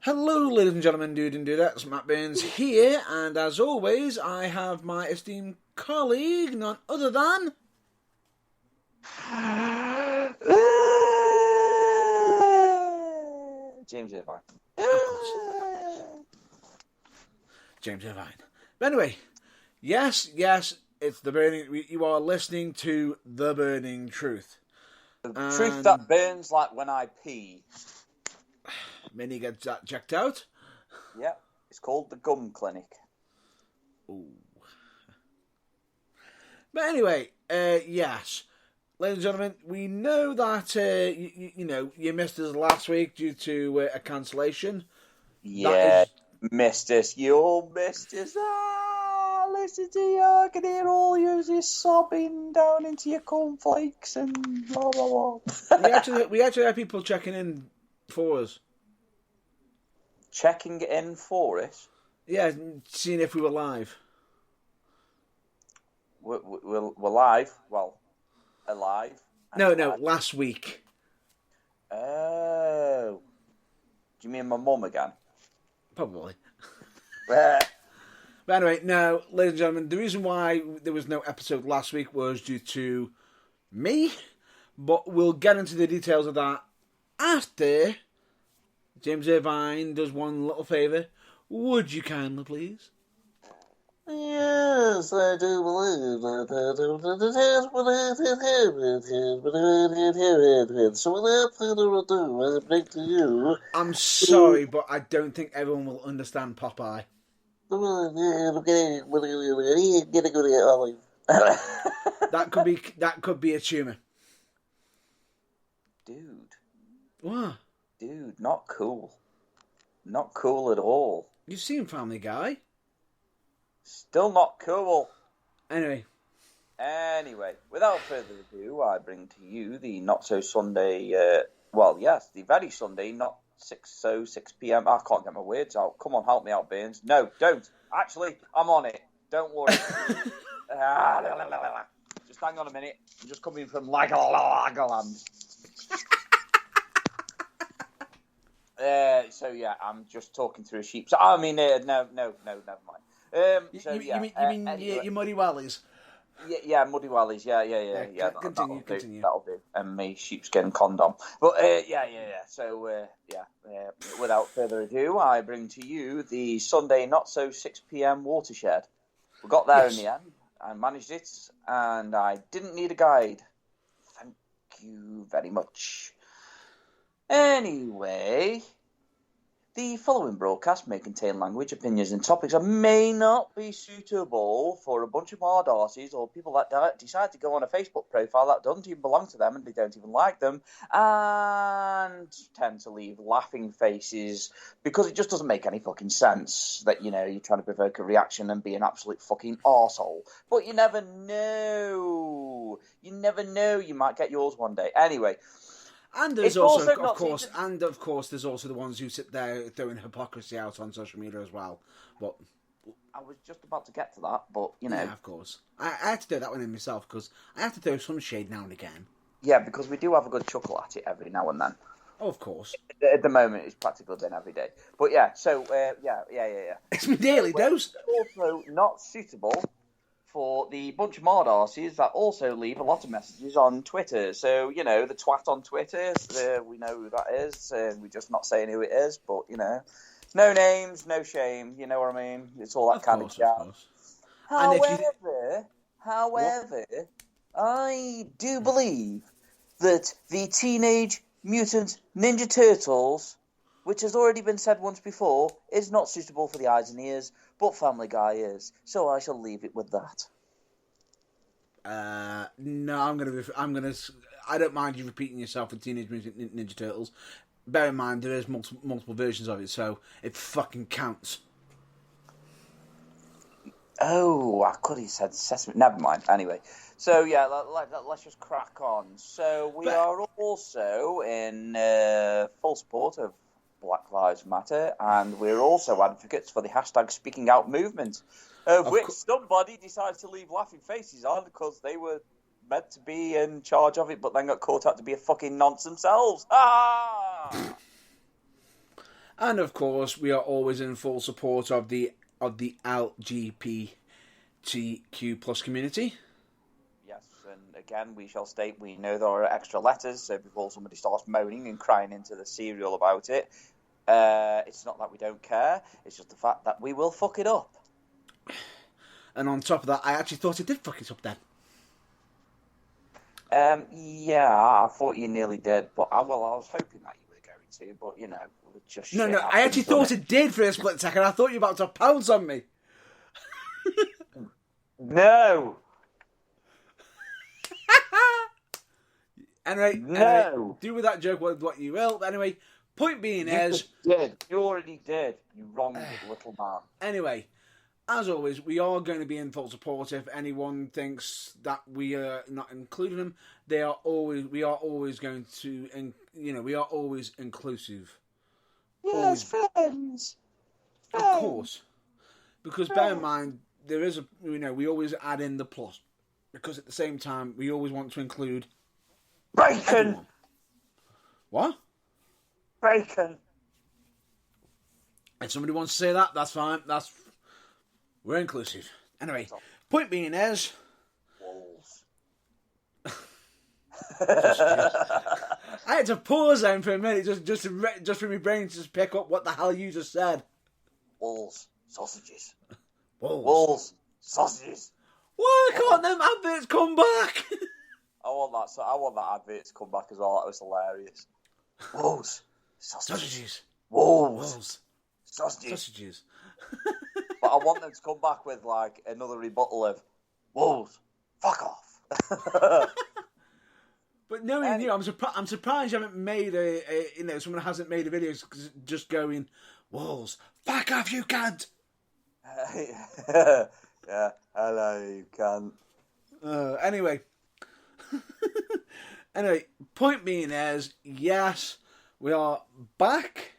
Hello, ladies and gentlemen, dude and dudettes, Matt Burns here, and as always, I have my esteemed colleague, none other than... James Irvine. Of course. James Irvine. But anyway, yes, it's the burning... You are listening to The Burning Truth. The truth that burns like when I pee. Minnie gets that checked out. Yep, it's called the Gum Clinic. Ooh. But anyway, yes. Ladies and gentlemen, we know that, you missed us last week due to a cancellation. Yeah, missed us. You all missed us. Listen to you. I can hear all you just sobbing down into your cornflakes and blah, blah, blah. we actually had people checking in for us. Checking in for it? Yeah, seeing if we were live. We're live? Well, alive? No, last week. Oh. Do you mean my mum again? Probably. But anyway, now, ladies and gentlemen, the reason why there was no episode last week was due to me, but we'll get into the details of that after James Irvine does one little favour. Would you kindly, please? Yes, I do believe that. So without further ado, I bring to you... I'm sorry, but I don't think everyone will understand Popeye. That could be a tumour. Dude. What? Dude, not cool. Not cool at all. You've seen Family Guy. Still not cool. Anyway, without further ado, I bring to you the not-so-Sunday, the very Sunday, not 6 p.m. I can't get my words out. Come on, help me out, Burns. No, don't. Actually, I'm on it. Don't worry. Just hang on a minute. I'm just coming from Legoland. I'm just talking through a sheep. So, I mean, no, never mind. You mean your Muddy Wallies? Yeah, Muddy Wallies. Yeah. Continue. That'll do. And me sheepskin condom. But So without further ado, I bring to you the Sunday not so 6 p.m. watershed. We got there in the end. I managed it, and I didn't need a guide. Thank you very much. Anyway, the following broadcast may contain language, opinions, and topics that may not be suitable for a bunch of hard arses or people that decide to go on a Facebook profile that doesn't even belong to them and they don't even like them and tend to leave laughing faces because it just doesn't make any fucking sense that, you're trying to provoke a reaction and be an absolute fucking arsehole. But you never know. You might get yours one day. Anyway. And there's also of course, there's also the ones who sit there throwing hypocrisy out on social media as well. But I was just about to get to that, but Yeah, of course. I had to do that one in myself because I have to throw some shade now and again. Yeah, because we do have a good chuckle at it every now and then. Oh, of course. At the moment, it's practically done every day. But yeah, so yeah. It's my daily dose. Also not suitable for the bunch of mard arses that also leave a lot of messages on Twitter. So, the twat on Twitter, we know who that is. We're just not saying who it is, but, no names, no shame. You know what I mean? It's all that kind of jazz. However, I do believe that the Teenage Mutant Ninja Turtles, which has already been said once before, is not suitable for the eyes and ears, but Family Guy is. So I shall leave it with that. No, I don't mind you repeating yourself with Teenage Mutant Ninja Turtles. Bear in mind, there is multiple versions of it, so it fucking counts. Oh, I could have said Sesame. Never mind. Anyway, so yeah, let's just crack on. So we are also in full support of Black Lives Matter, and we're also advocates for the hashtag Speaking Out movement, of which somebody decided to leave laughing faces on because they were meant to be in charge of it, but then got caught out to be a fucking nonce themselves. And of course, we are always in full support of the LGBTQ plus community. Yes, and again, we shall state we know there are extra letters, so before somebody starts moaning and crying into the serial about it, it's not that we don't care, it's just the fact that we will fuck it up. And on top of that, I actually thought it did fuck it up then. Yeah, I thought you nearly did, but I was hoping that you were going to, but you know, just No, I actually thought it did for a split second. I thought you were about to pounce on me. No! Anyway, do with that joke what you will. But anyway, point being is... You already did, you wrong little man. Anyway, as always, we are going to be in full support. If anyone thinks that we are not including them, we are always going to, we are always inclusive. Yes, friends. Of course. Because bear in mind, there is we always add in the plus. Because at the same time, we always want to include... Bacon! Everyone. What? Bacon! If somebody wants to say that, that's fine. We're inclusive. Anyway, point being is... Wolves. I had to pause then for a minute just for my brain to just pick up what the hell you just said. Wolves. Sausages. Wolves. Wolves. Sausages. Why can't them adverts come back? I want that advert to come back as well. That was hilarious. Wolves. Sausages. Wolves. Sausages. But I want them to come back with like another rebuttal of wolves. Fuck off. But knowing you, I'm surprised you haven't made someone hasn't made a video just going wolves. Fuck off, you cunt. Yeah. Hello, you cunt. Anyway. Point being is, yes, we are back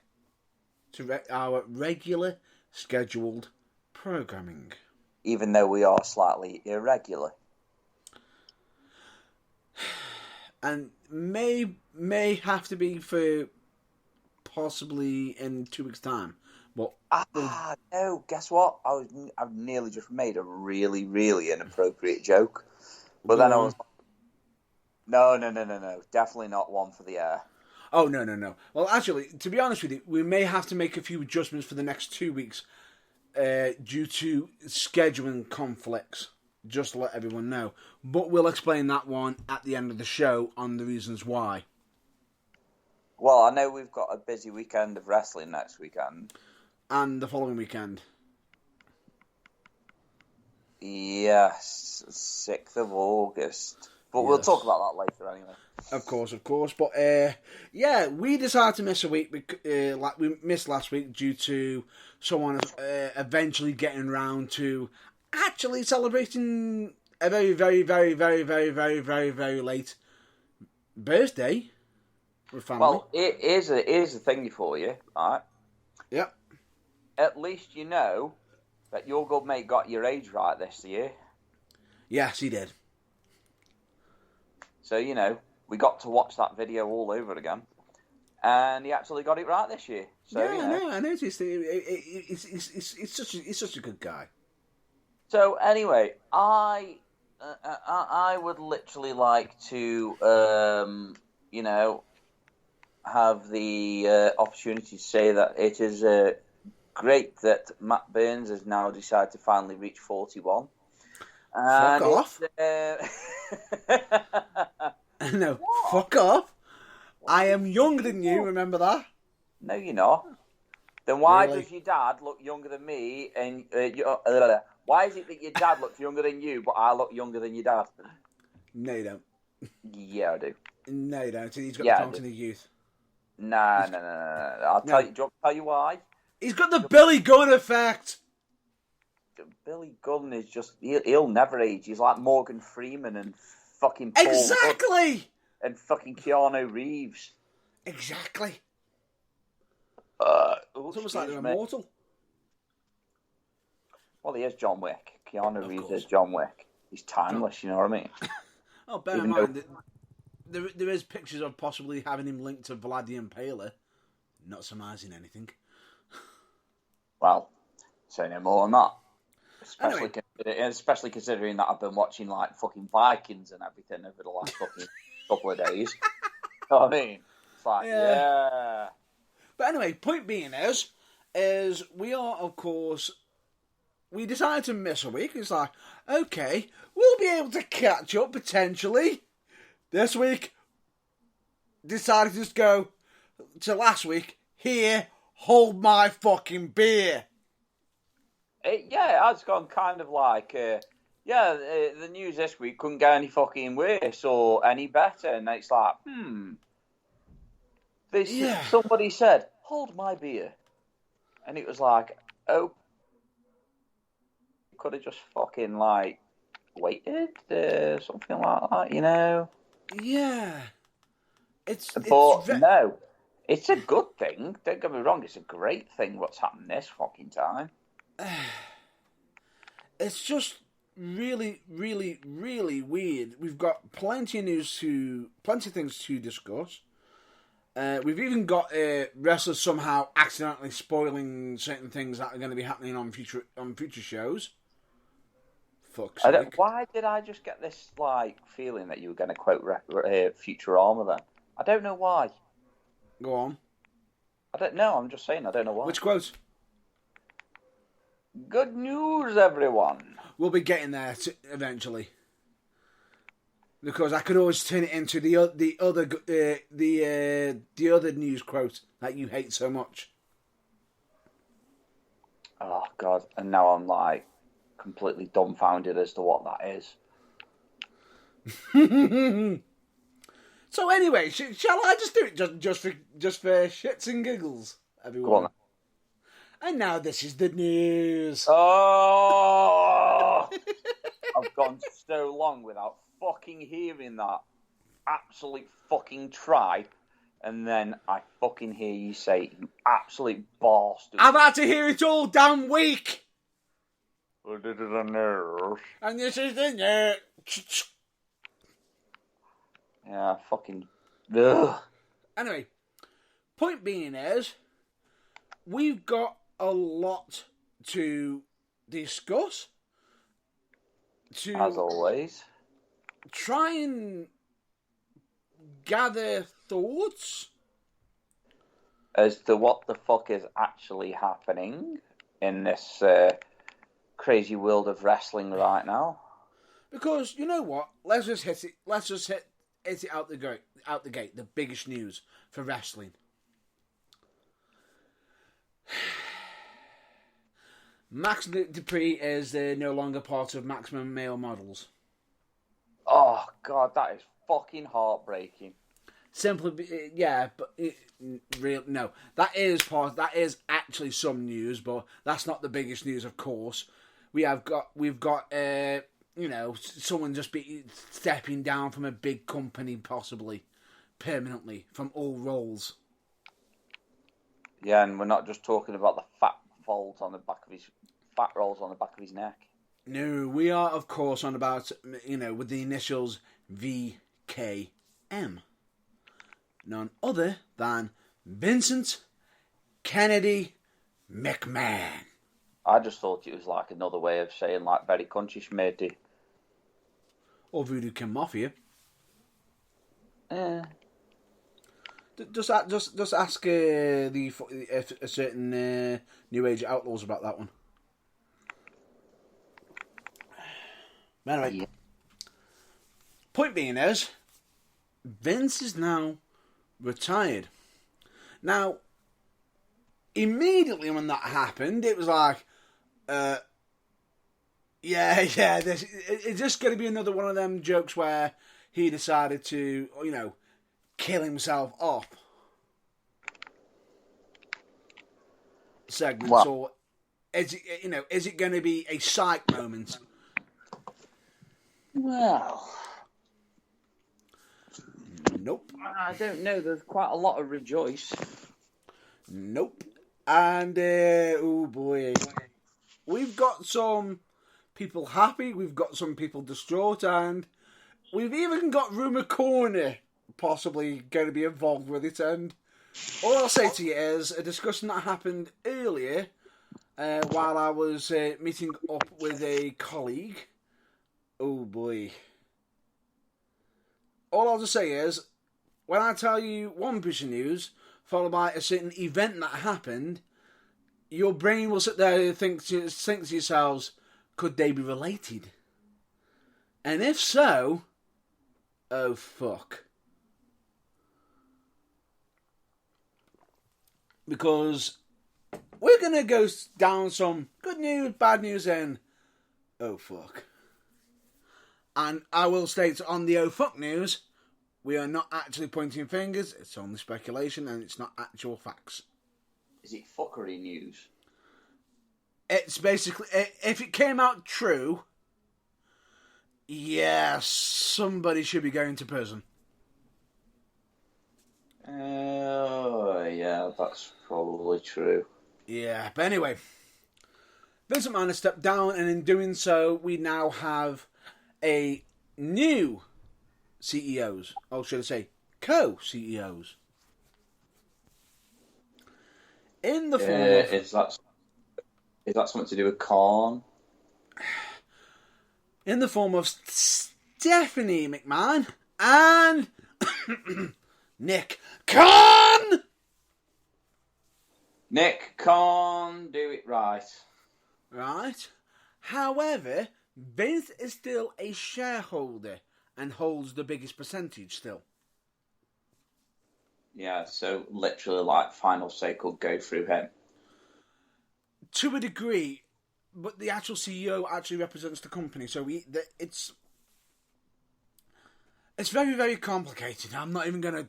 to our regular scheduled programming. Even though we are slightly irregular. And may have to be for possibly in 2 weeks' time. But no, guess what? I've nearly just made a really, really inappropriate joke. But then I was like, no, definitely not one for the air. Oh, no. Well, actually, to be honest with you, we may have to make a few adjustments for the next 2 weeks due to scheduling conflicts, just to let everyone know. But we'll explain that one at the end of the show on the reasons why. Well, I know we've got a busy weekend of wrestling next weekend. And the following weekend. Yes, 6th of August. But we'll talk about that later anyway. Of course. But, we decided to miss a week. Like we missed last week due to someone eventually getting round to actually celebrating a very, very, very, very, very, very, very, very late birthday with family. Well, here's a thingy for you, right? Yep. At least you know that your good mate got your age right this year. Yes, he did. So, we got to watch that video all over again. And he actually got it right this year. So, I noticed. He's such a good guy. So, anyway, I would literally like to, have the opportunity to say that it is great that Matt Burns has now decided to finally reach 41. Fuck off. No, what? Fuck off. I am younger than you, remember that? No, you're not. Then why Really? does your dad look younger than me? And why is it that your dad looks younger than you, but I look younger than your dad? No, you don't. Yeah, I do. No, you don't. He's got the fountain of youth. Nah. I'll tell you. Do you want me to tell you why? He's got the Billy Gunn effect. Billy Gunn is just... He'll never age. He's like Morgan Freeman and fucking Paul Exactly! Rudd and fucking Keanu Reeves. Exactly. It's almost like they're immortal. Well, he is John Wick. Keanu Reeves course. is John Wick. He's timeless, you know what I mean? Oh, bear in mind that there is pictures of possibly having him linked to Vlad the Impaler. Not surmising anything. Well, say no more on that. Anyway. Especially considering that I've been watching like fucking Vikings and everything over the last fucking couple of days. You know what I mean? It's like, yeah. But anyway, point being is we are, of course, we decided to miss a week. It's like, okay, we'll be able to catch up potentially. This week, decided to just go to last week. Here, hold my fucking beer. It has gone kind of like, the news this week couldn't get any fucking worse or any better. And it's like, somebody said, hold my beer. And it was like, oh, could have just fucking, like, waited, something like that, you know? Yeah. No, it's a good thing. Don't get me wrong, it's a great thing what's happened this fucking time. It's just really, really, really weird. We've got plenty of things to discuss. We've even got wrestlers somehow accidentally spoiling certain things that are going to be happening on future shows. Fuck's sake. Why did I just get this like feeling that you were going to quote Futurama then? I don't know why. Go on. I don't know. I'm just saying I don't know why. Which quote? Good news, everyone. We'll be getting there eventually. Because I could always turn it into the other news quote that you hate so much. Oh God! And now I'm like completely dumbfounded as to what that is. So anyway, shall I just do it just for shits and giggles, everyone? Go on. And now this is the news. Oh! I've gone so long without fucking hearing that absolute fucking tribe, and then I fucking hear you say, you absolute bastard. I've had to hear it all damn week. And this is the news. And this is the news. Yeah, fucking... Ugh. Anyway, point being is, we've got a lot to discuss. As always. Try and gather thoughts as to what the fuck is actually happening in this crazy world of wrestling right now. Because you know what? Let's just hit it out the gate. The biggest news for wrestling. Max Dupree is no longer part of Maximum Male Models. Oh God, that is fucking heartbreaking. Simply, yeah, but no, that is actually some news, but that's not the biggest news, of course. We've got someone just stepping down from a big company, possibly permanently from all roles. Yeah, and we're not just talking about the fat rolls on the back of his neck. No, we are, of course, on about, with the initials VKM. None other than Vincent Kennedy McMahon. I just thought it was like another way of saying, like, very country schmatey. Or Voodoo King Mafia. Yeah. Just ask a certain New Age Outlaws about that one. Anyway, yeah. Point being is, Vince is now retired. Now, immediately when that happened, it was like, it's just going to be another one of them jokes where he decided to, kill himself off. Segments, well, or is it going to be a psych moment? Well, nope. I don't know. There's quite a lot of rejoice. Nope. And oh boy, we've got some people happy. We've got some people distraught, and we've even got Rumour Corner possibly going to be involved with it. And all I'll say to you is a discussion that happened earlier while I was meeting up with a colleague. Oh boy. All I'll just say is, when I tell you one piece of news, followed by a certain event that happened, your brain will sit there and think to yourselves, could they be related? And if so, oh fuck. Because we're going to go down some good news, bad news, and oh fuck. And I will state on the oh fuck news, we are not actually pointing fingers, it's only speculation and it's not actual facts. Is it fuckery news? It's basically, if it came out true, yeah, somebody should be going to prison. Oh, yeah, that's probably true. Yeah, but anyway, Vincent Mann has stepped down, and in doing so, we now have a new CEOs, or should I say, co-CEOs. In the form of... Is that something to do with corn? In the form of Stephanie McMahon and Nick Khan! Nick Khan, do it right. Right. However, Vince is still a shareholder and holds the biggest percentage still. Yeah, so literally like final say could go through him. To a degree, but the actual CEO actually represents the company, so it's very, very complicated. I'm not even gonna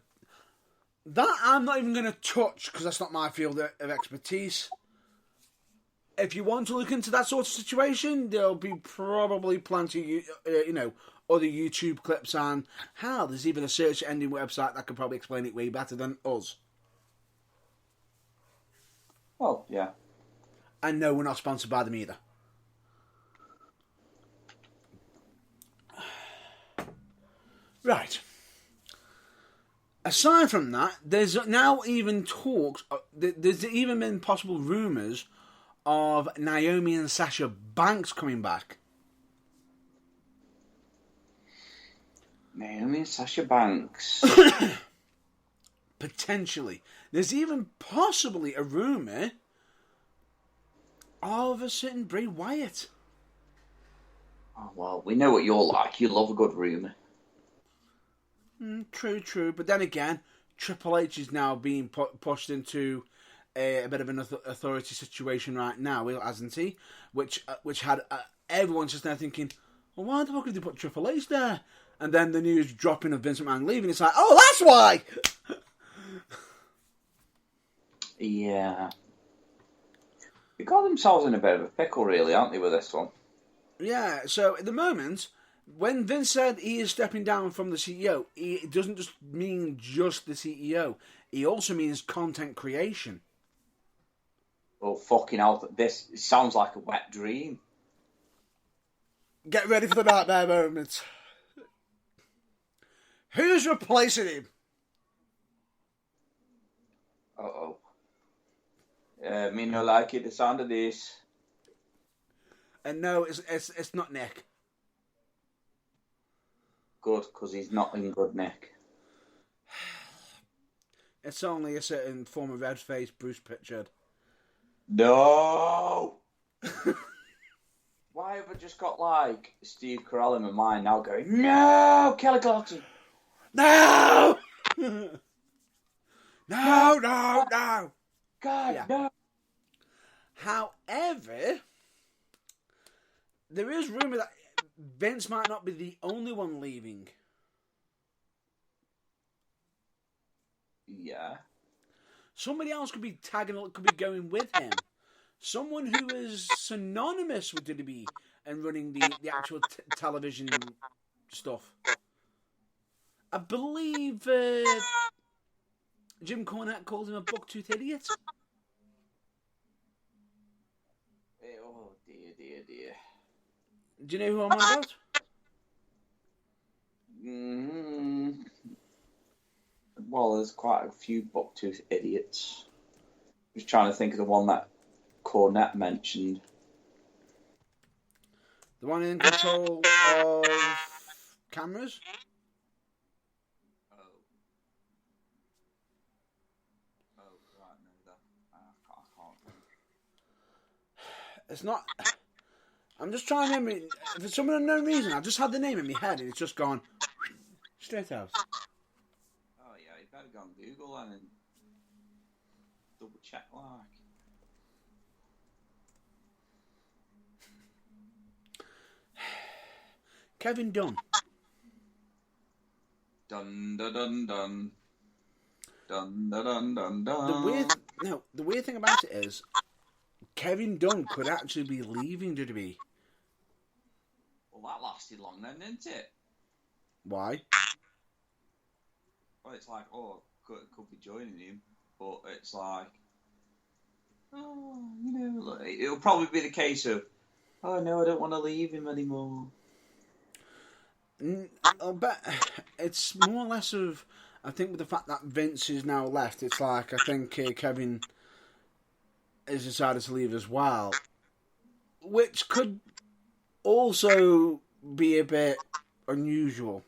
touch because that's not my field of expertise. If you want to look into that sort of situation, there'll be probably plenty, other YouTube clips on how there's even a search engine website that could probably explain it way better than us. Well, yeah. And no, we're not sponsored by them either. Right. Aside from that, there's now even talks, there's even been possible rumours of Naomi and Sasha Banks coming back. Naomi and Sasha Banks. Potentially. There's even possibly a rumour of a certain Bray Wyatt. Oh, well, we know what you're like. You love a good rumour. True. But then again, Triple H is now being pushed into a bit of an authority situation right now, hasn't he? Which had everyone just there thinking, well, why the fuck did they put Triple H there? And then the news dropping of Vince McMahon leaving, it's like, oh, that's why! Yeah. They got themselves in a bit of a pickle, really, aren't they, with this one? Yeah, so at the moment, when Vince said he is stepping down from the CEO, it doesn't just mean just the CEO. He also means content creation. Oh, fucking hell, this sounds like a wet dream. Get ready for the nightmare moment. Who's replacing him? Uh-oh. Me no like it, the sound of this. And no, it's not Nick. Good, because he's not in good nick. It's only a certain form of red-faced Bruce Pritchard. No! Why have I just got, like, Steve Carell in my mind now going, no, Kelly Clarkson! No! No! God, yeah. no! However, there is rumour that Vince might not be the only one leaving. Yeah. Somebody else could be going with him. Someone who is synonymous with WWE and running the actual television stuff. I believe Jim Cornette called him a buck-toothed idiot. Oh, dear. Do you know who I'm on about? Well, there's quite a few buck-toothed idiots. Just trying to think of the one that Cornette mentioned. The one in control of cameras? Oh, right, no, that I can't think. It's not. I'm just trying to remember. For some unknown reason, I just had the name in my head and it's just gone straight out. Oh yeah, you better go on Google and double check like. Kevin Dunn. Dun dun dun dun. Dun dun dun dun dun. The weird thing about it is, Kevin Dunn could actually be leaving WWE. Well, that lasted long then, didn't it? Why? Well, it's like, could be joining him, but it's like, it'll probably be the case of, oh no, I don't want to leave him anymore. I'll bet it's more or less of, I think with the fact that Vince is now left, it's like, I think Kevin has decided to leave as well. Which could also be a bit unusual.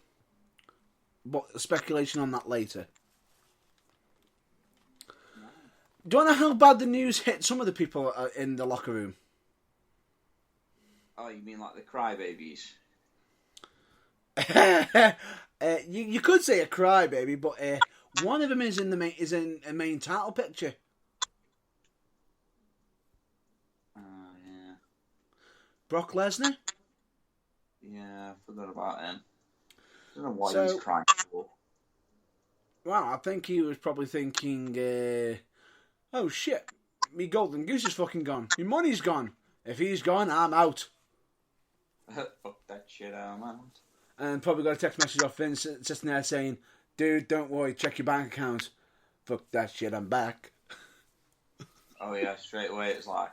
But speculation on that later. Do you know how bad the news hit some of the people in the locker room? Oh, you mean like the crybabies? You could say a crybaby, but one of them is in a main title picture. Yeah. Brock Lesnar. Yeah, I forgot about him. I don't know why So, he's crying for. Well, I think he was probably thinking, oh shit, me golden goose is fucking gone. Me money's gone. If he's gone, I'm out. Fuck that shit, I'm out. And probably got a text message off Vince just there saying, dude, don't worry, check your bank account. Fuck that shit, I'm back. Oh yeah, straight away it's like,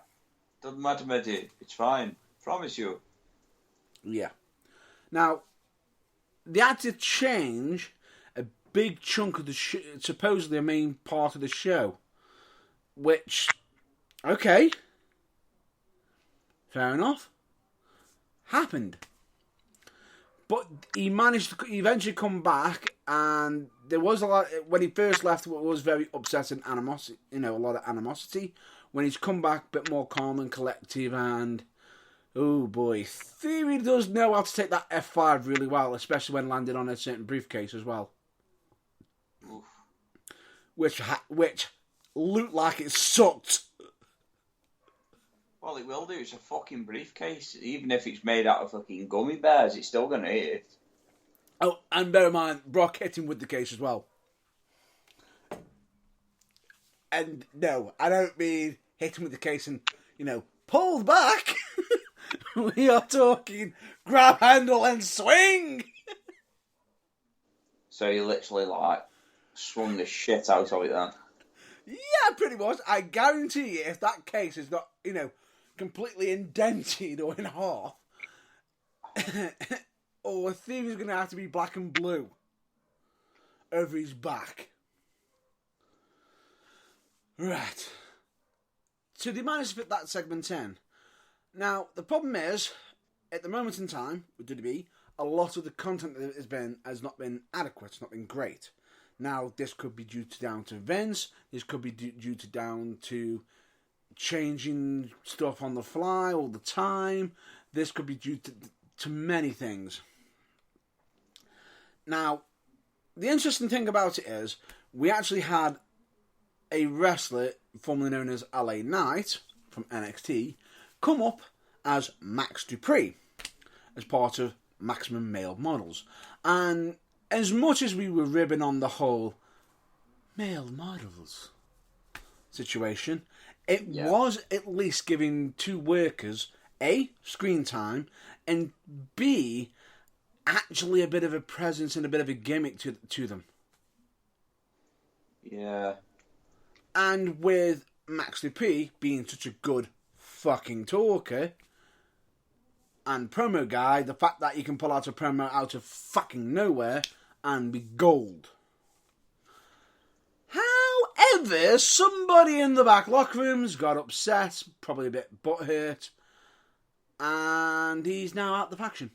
doesn't matter, matey, it's fine. Promise you. Yeah. Now, they had to change a big chunk of the supposedly a main part of the show. Which, okay. Fair enough. Happened. But he managed to eventually come back, and there was a lot. When he first left, it was very upset and animosity. A lot of animosity. When he's come back, a bit more calm and collective, and oh boy, Theory does know how to take that F5 really well, especially when landed on a certain briefcase as well. Oof. Which looked like it sucked. Well, it will do. It's a fucking briefcase. Even if it's made out of fucking gummy bears, it's still gonna hit it. Oh, and bear in mind, Brock hit him with the case as well. And no, I don't mean hit him with the case and, pulled back. We are talking grab handle and swing. So you literally, swung the shit out of it then. Yeah, pretty much. I guarantee you, if that case is not, completely indented or in half, or Theory's going to have to be black and blue over his back. Right. So they managed to fit that segment in. Now, the problem is, at the moment in time, with WWE, a lot of the content that has not been adequate, it's not been great. Now, this could be down to Vince, this could be down to changing stuff on the fly all the time, this could be due to many things. Now, the interesting thing about it is, we actually had a wrestler, formerly known as LA Knight, from NXT, come up as Max Dupree, as part of Maximum Male Models. And as much as we were ribbing on the whole male models situation, it was at least giving two workers, A, screen time, and B, actually a bit of a presence and a bit of a gimmick to them. Yeah. And with Max Dupree being such a good fucking talker and promo guy, the fact that you can pull out a promo out of fucking nowhere and be gold. However, somebody in the back locker rooms got upset, probably a bit butthurt, and he's now out the faction.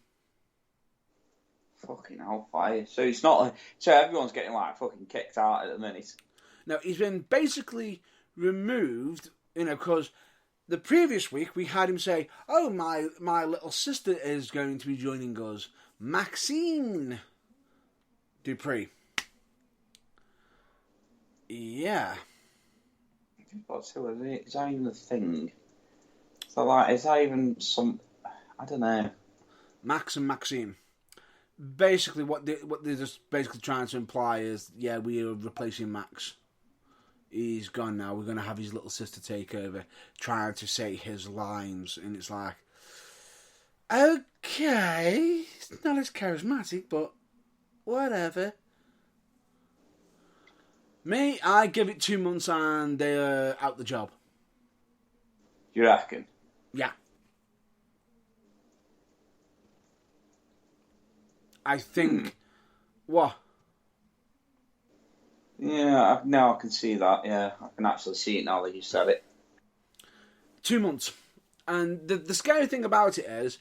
Fucking hellfire. So it's not like... So everyone's getting, like, fucking kicked out at the minute. No, he's been basically removed, because the previous week we had him say, oh, my little sister is going to be joining us, Maxine Dupree. Yeah. Is that even a thing? So, like, is that even some... I don't know. Max and Maxine. Basically, what they're just basically trying to imply is, yeah, we are replacing Max. He's gone now. We're going to have his little sister take over, trying to say his lines. And it's like, okay, it's not as charismatic, but whatever. Me, I give it 2 months and they're out the job. You reckon? Yeah. I think... What? Yeah, now I can see that, yeah. I can actually see it now that you said it. 2 months. And the scary thing about it is,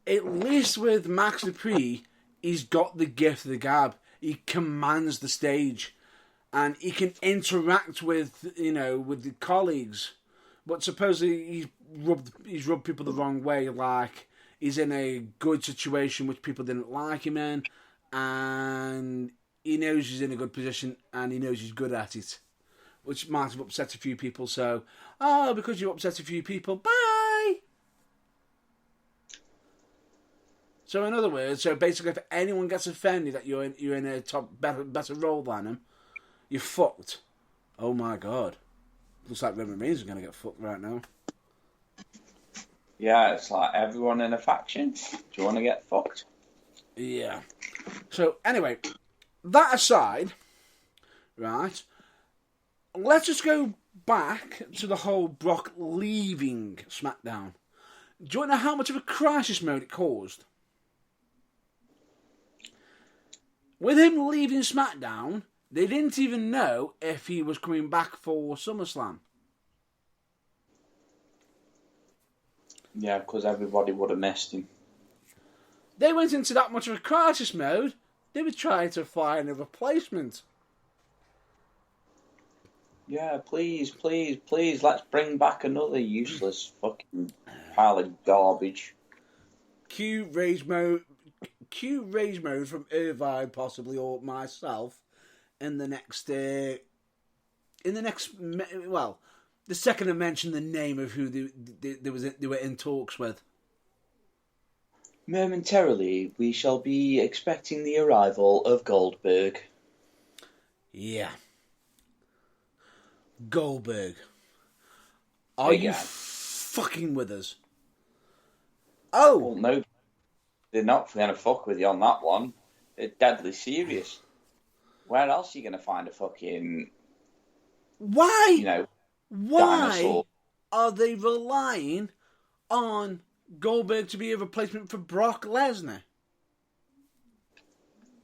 at least with Max Dupree, he's got the gift of the gab. He commands the stage. And he can interact with the colleagues. But supposedly he's rubbed people the wrong way, like he's in a good situation which people didn't like him in, and he knows he's in a good position and he knows he's good at it, which might have upset a few people. So, because you upset a few people, bye. So in other words, basically, if anyone gets offended that you're in a better role than him, you're fucked. Oh my god. Looks like Roman Reigns is going to get fucked right now. Yeah, it's like everyone in a faction. Do you want to get fucked? Yeah. So, anyway, that aside, right, let's just go back to the whole Brock leaving SmackDown. Do you want to know how much of a crisis mode it caused? With him leaving SmackDown, they didn't even know if he was coming back for SummerSlam. Yeah, because everybody would have missed him. They went into that much of a crisis mode, they were trying to find a replacement. Yeah, please, let's bring back another useless fucking pile of garbage. Cue rage mode from Irvine, possibly, or myself. The second I mentioned the name of who they were in talks with. Momentarily, we shall be expecting the arrival of Goldberg. Yeah. Goldberg. Are you fucking with us? Oh! Well, no, they're not going to fuck with you on that one. They're deadly serious. Where else are you going to find a fucking... Why? Why dinosaur? Are they relying on Goldberg to be a replacement for Brock Lesnar?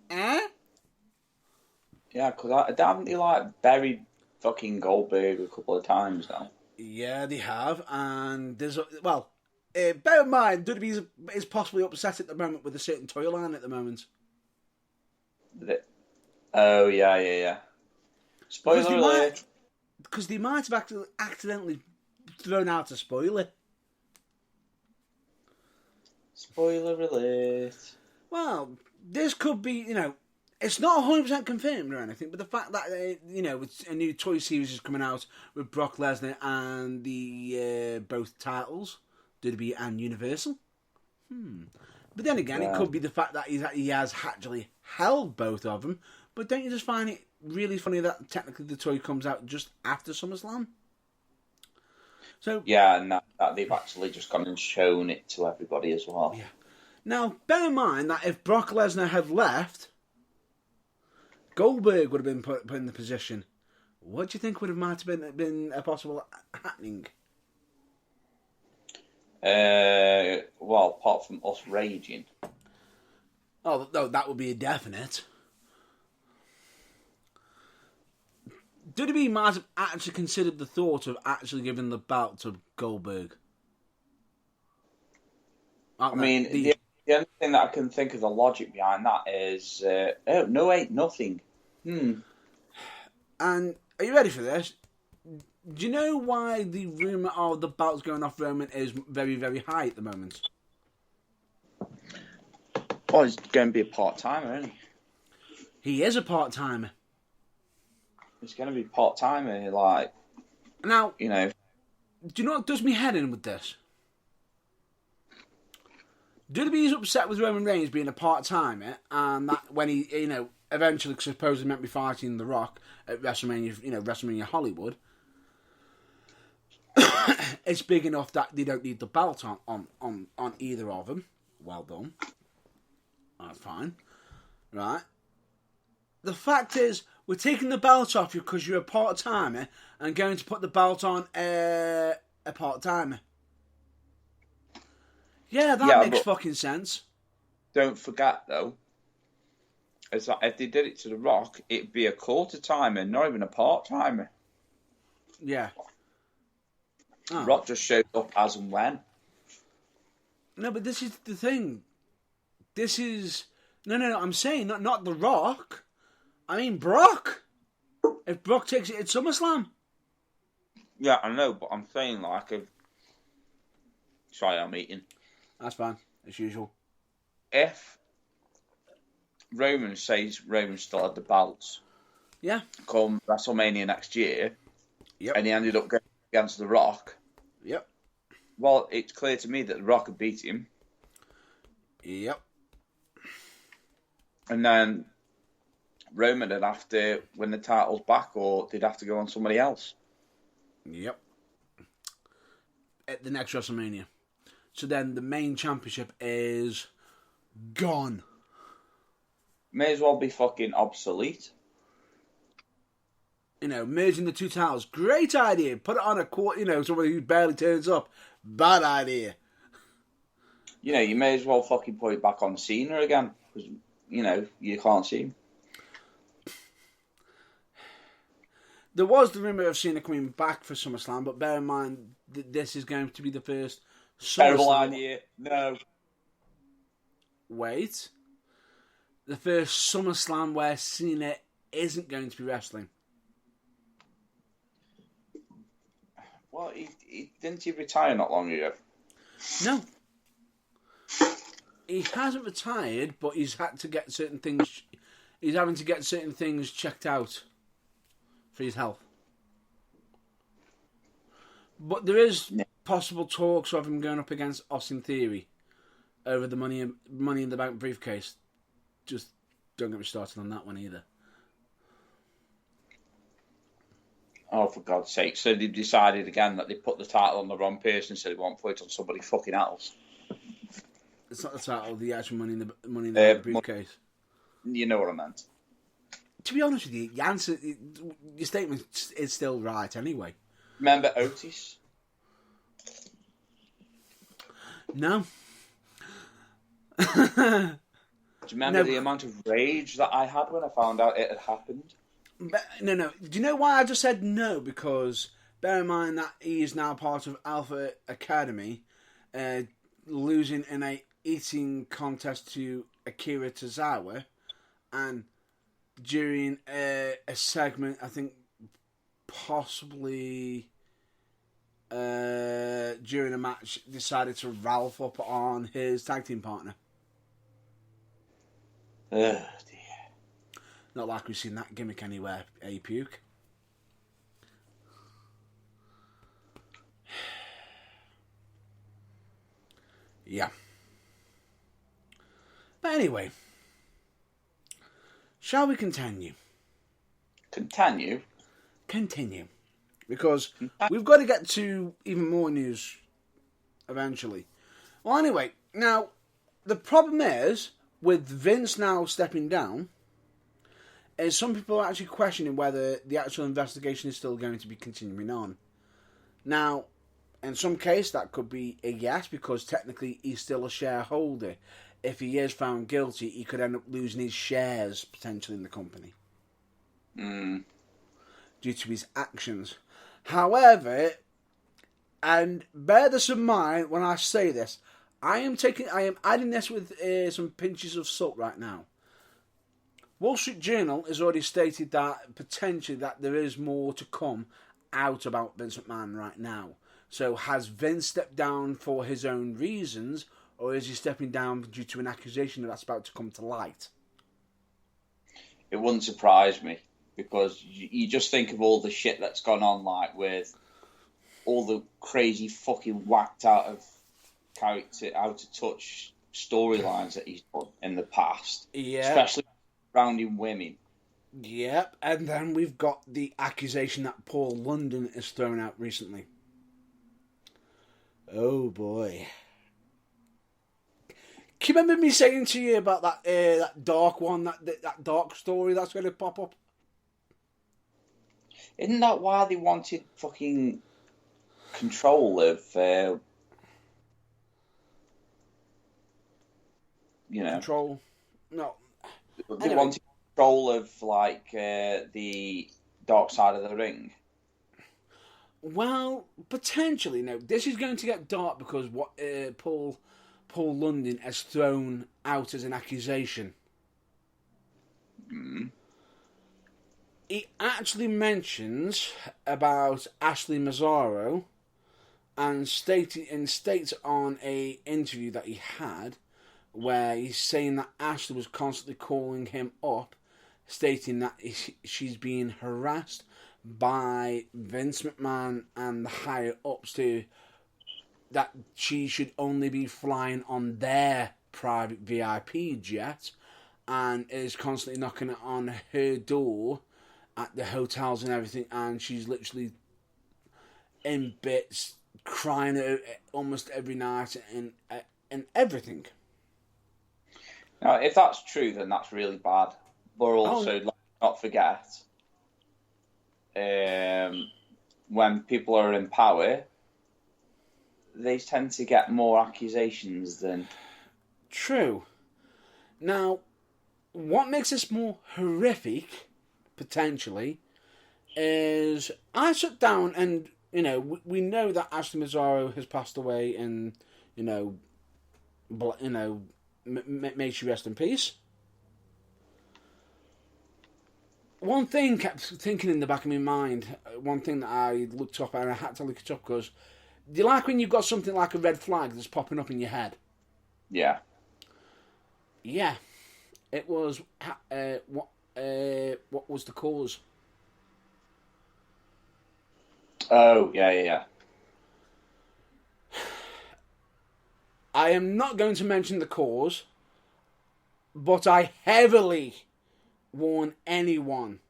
Eh? Yeah, because haven't they, buried fucking Goldberg a couple of times now? Yeah, they have, and there's... bear in mind, WWE is possibly upset at the moment with a certain toy line at the moment. Oh, yeah. Spoiler alert. Because they might have accidentally thrown out a spoiler. Spoiler alert. Well, this could be, it's not 100% confirmed or anything, but the fact that, it's a new toy series is coming out with Brock Lesnar and the both titles, WWE and Universal. But then again, It could be the fact that he has actually held both of them. But don't you just find it really funny that technically the toy comes out just after SummerSlam? So yeah, and that they've actually just gone and shown it to everybody as well. Yeah. Now, bear in mind that if Brock Lesnar had left, Goldberg would have been put in the position. What do you think might have been a possible happening? Well, apart from us raging. Oh, no, that would be a definite. WWE might have actually considered the thought of actually giving the belt to Goldberg. I mean, the only thing that I can think of the logic behind that is, oh, no, wait, nothing. And are you ready for this? Do you know why the rumour of the belts going off Roman is very, very high at the moment? Oh, he's going to be a part-timer, isn't he? He is a part-timer. He's going to be part-timer, like... Now, you know... Do you know what does me head in with this? WWE's upset with Roman Reigns being a part-timer, and that when he, eventually supposedly meant to be fighting The Rock at WrestleMania, WrestleMania Hollywood, it's big enough that they don't need the belt on either of them. Well done. That's fine. Right. The fact is, we're taking the belt off you because you're a part-timer and going to put the belt on a part-timer. Yeah, that makes fucking sense. Don't forget, though, is that if they did it to The Rock, it'd be a quarter-timer, not even a part-timer. Yeah. Oh. Rock just showed up as and when. No, but this is the thing. This is... No, I'm saying not The Rock. I mean Brock. If Brock takes it at SummerSlam. Yeah, I know, but I'm saying like if... Sorry, I'm eating. That's fine, as usual. If Roman says Roman still had the belts, yeah, come WrestleMania next year, yep, and he ended up going against The Rock, yep. Well, it's clear to me that The Rock had beat him. Yep. And then Roman would have to win the titles back, or they'd have to go on somebody else. Yep. At the next WrestleMania. So then the main championship is gone. May as well be fucking obsolete. Merging the two titles. Great idea. Put it on a court, somebody who barely turns up. Bad idea. You may as well fucking put it back on Cena again. Because, you can't see him. There was the rumour of Cena coming back for SummerSlam, but bear in mind that this is going to be the first Terrible idea. No. Wait. The first SummerSlam where Cena isn't going to be wrestling. Well, didn't he retire not long ago? No. He hasn't retired, but he's had to get certain things... He's having to get certain things checked out for his health. But there is possible talks of him going up against Austin Theory over the Money in the Bank briefcase. Just don't get me started on that one either. Oh, for God's sake. So they decided again that they put the title on the wrong person, so they won't put it on somebody fucking else. It's not the title, the actual Money in the Bank briefcase. You know what I meant. To be honest with you, your statement is still right anyway. Remember Otis? No. Do you remember the amount of rage that I had when I found out it had happened? No. Do you know why I just said no? Because bear in mind that he is now part of Alpha Academy, losing in a eating contest to Akira Tozawa, and during a segment, I think possibly during a match, decided to Ralph up on his tag team partner. Oh, dear. Not like we've seen that gimmick anywhere, Puke. Yeah. But anyway, shall we continue? Continue? Continue. Because we've got to get to even more news eventually. Well, anyway, now, the problem is, with Vince now stepping down, is some people are actually questioning whether the actual investigation is still going to be continuing on. Now, in some case, that could be a yes, because technically he's still a shareholder. If he is found guilty, he could end up losing his shares, potentially, in the company. due to his actions. However, and bear this in mind when I say this, I am adding this with some pinches of salt right now. Wall Street Journal has already stated that potentially that there is more to come out about Vince McMahon right now. So has Vince stepped down for his own reasons, or is he stepping down due to an accusation that's about to come to light? It wouldn't surprise me, because you just think of all the shit that's gone on, like with all the crazy fucking whacked out of character, out of touch storylines that he's done in the past. Yeah. Especially surrounding women. Yep, and then we've got the accusation that Paul London has thrown out recently. Oh boy. Can you remember me saying to you about that dark one, that dark story that's going to pop up? Isn't that why they wanted fucking control of, Control? No. They Anyway. wanted control of, like, the dark side of the ring. Well, potentially. No, this is going to get dark because what Paul London has thrown out as an accusation. Mm. He actually mentions about Ashley Mazzaro and states on a interview that he had where he's saying that Ashley was constantly calling him up, stating that she's being harassed by Vince McMahon and the higher ups to that she should only be flying on their private VIP jet, and is constantly knocking on her door at the hotels and everything, and she's literally in bits, crying almost every night and everything. Now, if that's true, then that's really bad. But also, let's not forget, when people are in power, they tend to get more accusations than... True. Now, what makes this more horrific, potentially, is I sat down and, we know that Ashley Mazzaro has passed away and, may she rest in peace. One thing kept thinking in the back of my mind, one thing that I looked up, and I had to look it up because, do you like when you've got something like a red flag that's popping up in your head? Yeah. Yeah. It was, what was the cause? Oh, yeah. I am not going to mention the cause, but I heavily warn anyone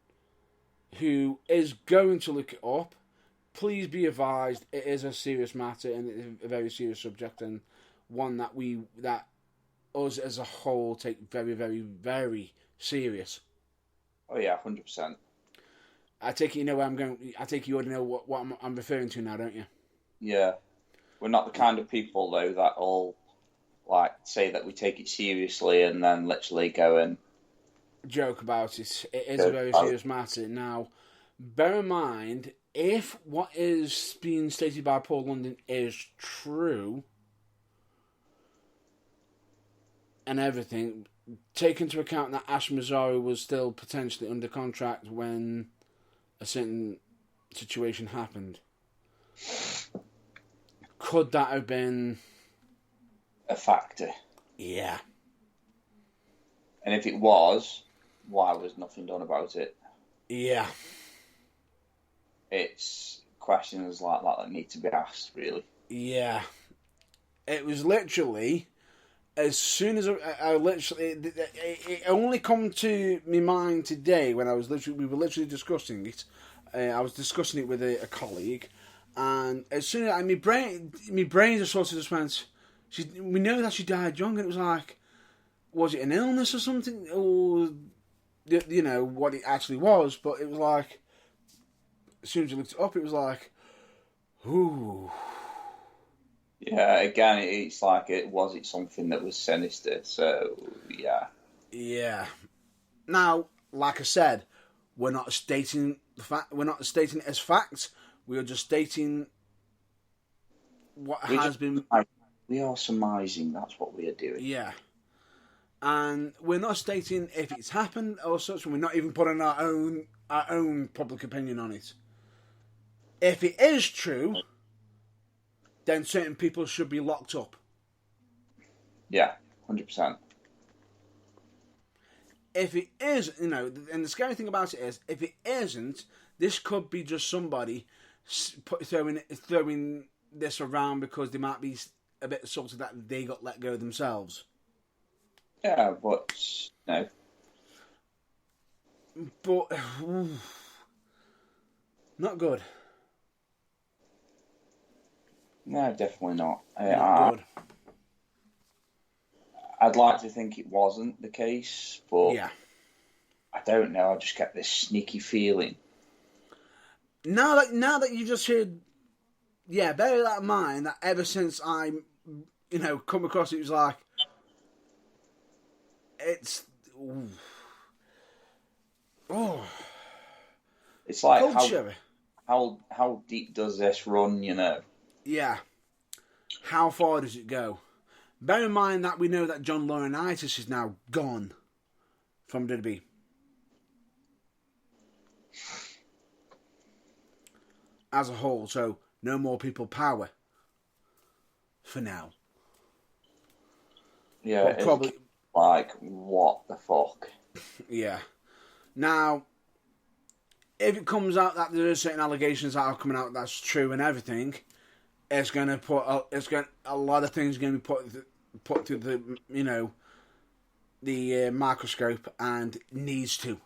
who is going to look it up, please be advised it is a serious matter and it is a very serious subject, and one that us as a whole take very, very, very serious. Oh yeah, 100%. I take it you know where I'm going. I take it you already know what I'm referring to now, don't you? Yeah. We're not the kind of people, though, that all say that we take it seriously and then literally go and joke about it. It is a very serious matter. Now, bear in mind, if what is being stated by Paul London is true and everything, take into account that Ash Mazzaro was still potentially under contract when a certain situation happened. Could that have been a factor? Yeah. And if it was, why was nothing done about it? Yeah. It's questions like that need to be asked, really. Yeah. It was literally, as soon as I literally, it only come to my mind today when we were literally discussing it. I was discussing it with a colleague, and as soon as my brain just sort of just went, we know that she died young, and it was like, was it an illness or something, or what it actually was? But it was like, as soon as you looked it up, it was like, ooh. Yeah, again, it's like, was it something that was sinister? So, yeah. Yeah. Now, like I said, we're not stating the fact we're not stating it as facts. We are just stating what has been. We are surmising. That's what we are doing. Yeah. And we're not stating if it's happened or such. We're not even putting our own public opinion on it. If it is true, then certain people should be locked up. Yeah, 100%. If it is, and the scary thing about it is, if it isn't, this could be just somebody throwing this around because they might be a bit salty that they got let go themselves. Yeah, but no. But not good. No, definitely not. Not good. I'd like to think it wasn't the case, but yeah. I don't know. I just get this sneaky feeling. Now that you just heard, bear that in mind that ever since I, come across it, was like, it's, it's like how deep does this run? Yeah. How far does it go? Bear in mind that we know that John Laurinaitis is now gone from WWE. As a whole, so no more people power. For now. Yeah, it's probably like, what the fuck? Yeah. Now, if it comes out that there are certain allegations that are coming out that's true and everything, it's going to put a lot of things going to be put through the microscope, and needs to.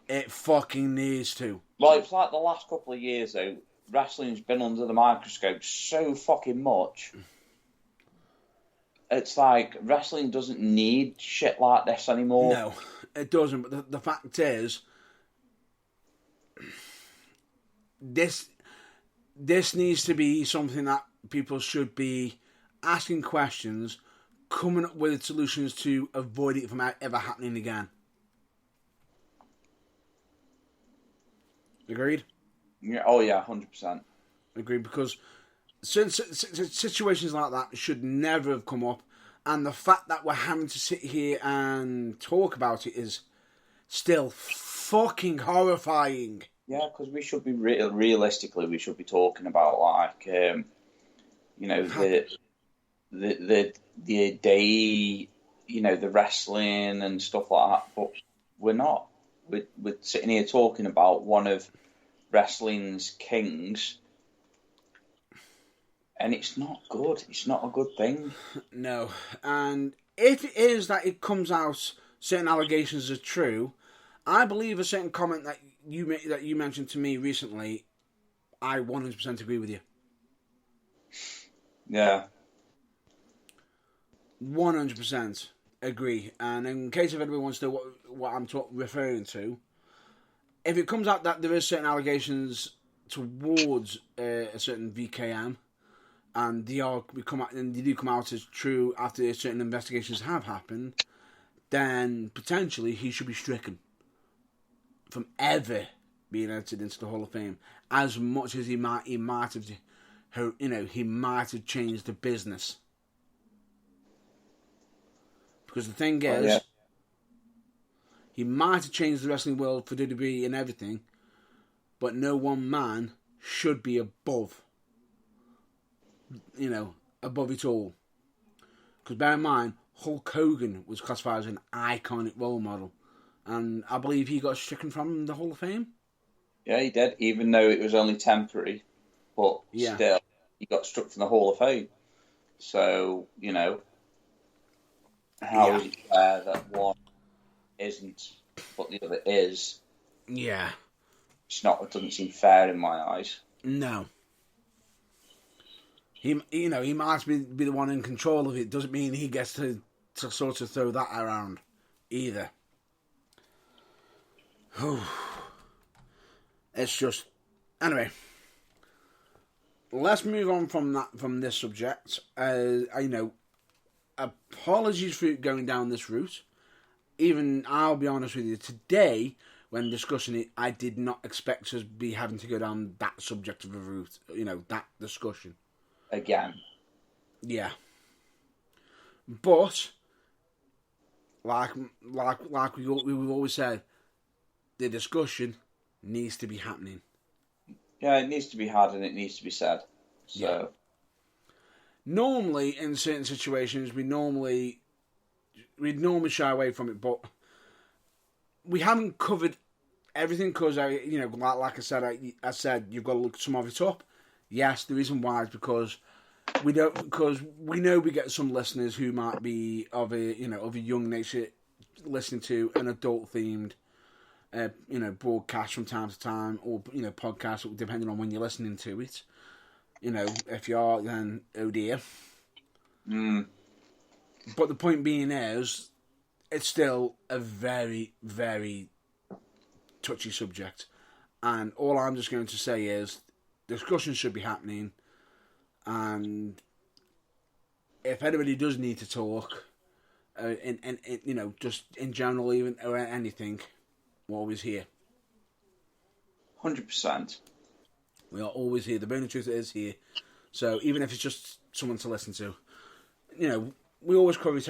It fucking needs to. Well, it's like the last couple of years though. Wrestling's been under the microscope so fucking much. It's like wrestling doesn't need shit like this anymore. No, it doesn't. But the fact is, this needs to be something that people should be asking questions, coming up with solutions to avoid it from ever happening again. Agreed? Yeah. Oh yeah, 100%. Agreed, because situations like that should never have come up, and the fact that we're having to sit here and talk about it is still fucking horrifying. Yeah, because we should be realistically, we should be talking about like, the day, the wrestling and stuff like that. But we're not. We're sitting here talking about one of wrestling's kings, and it's not good. It's not a good thing. No, and if it is that it comes out certain allegations are true, I believe a certain comment that you mentioned to me recently, I 100% agree with you. Yeah. 100% agree. And in case if anyone wants to know what I'm referring to, if it comes out that there is certain allegations towards a certain VKM, and they do come out as true after certain investigations have happened, then potentially he should be stricken from ever being entered into the Hall of Fame. As much as he might have changed the business. Because the thing is, he might have changed the wrestling world for WWE and everything, but no one man should be above it all. Because bear in mind, Hulk Hogan was classified as an iconic role model, and I believe he got stricken from the Hall of Fame. Yeah, he did, even though it was only temporary, but still, he got struck from the Hall of Fame. So, how is it fair that one isn't, but the other is? Yeah. It doesn't seem fair in my eyes. No. He might be the one in control of it. Doesn't mean he gets to sort of throw that around either. It's just anyway. Let's move on from this subject. Apologies for going down this route. Even I'll be honest with you. Today when discussing it, I did not expect to be having to go down that subject of a route. That discussion. Again. Yeah. But, like we've always said, the discussion needs to be happening. Yeah, it needs to be had and it needs to be said. So. Yeah. Normally, in certain situations, we'd normally shy away from it, but we haven't covered everything because, like I said, you've got to look some of it up. Yes, the reason why is because we know we get some listeners who might be of a young nature listening to an adult themed broadcast from time to time, or podcast, depending on when you're listening to it. If you are, then oh dear. But the point being is, it's still a very, very touchy subject, and all I'm just going to say is discussion should be happening, and if anybody does need to talk, just in general, even or anything, we're always here. 100%. We are always here. The burning truth is here. So even if it's just someone to listen to, we always cover it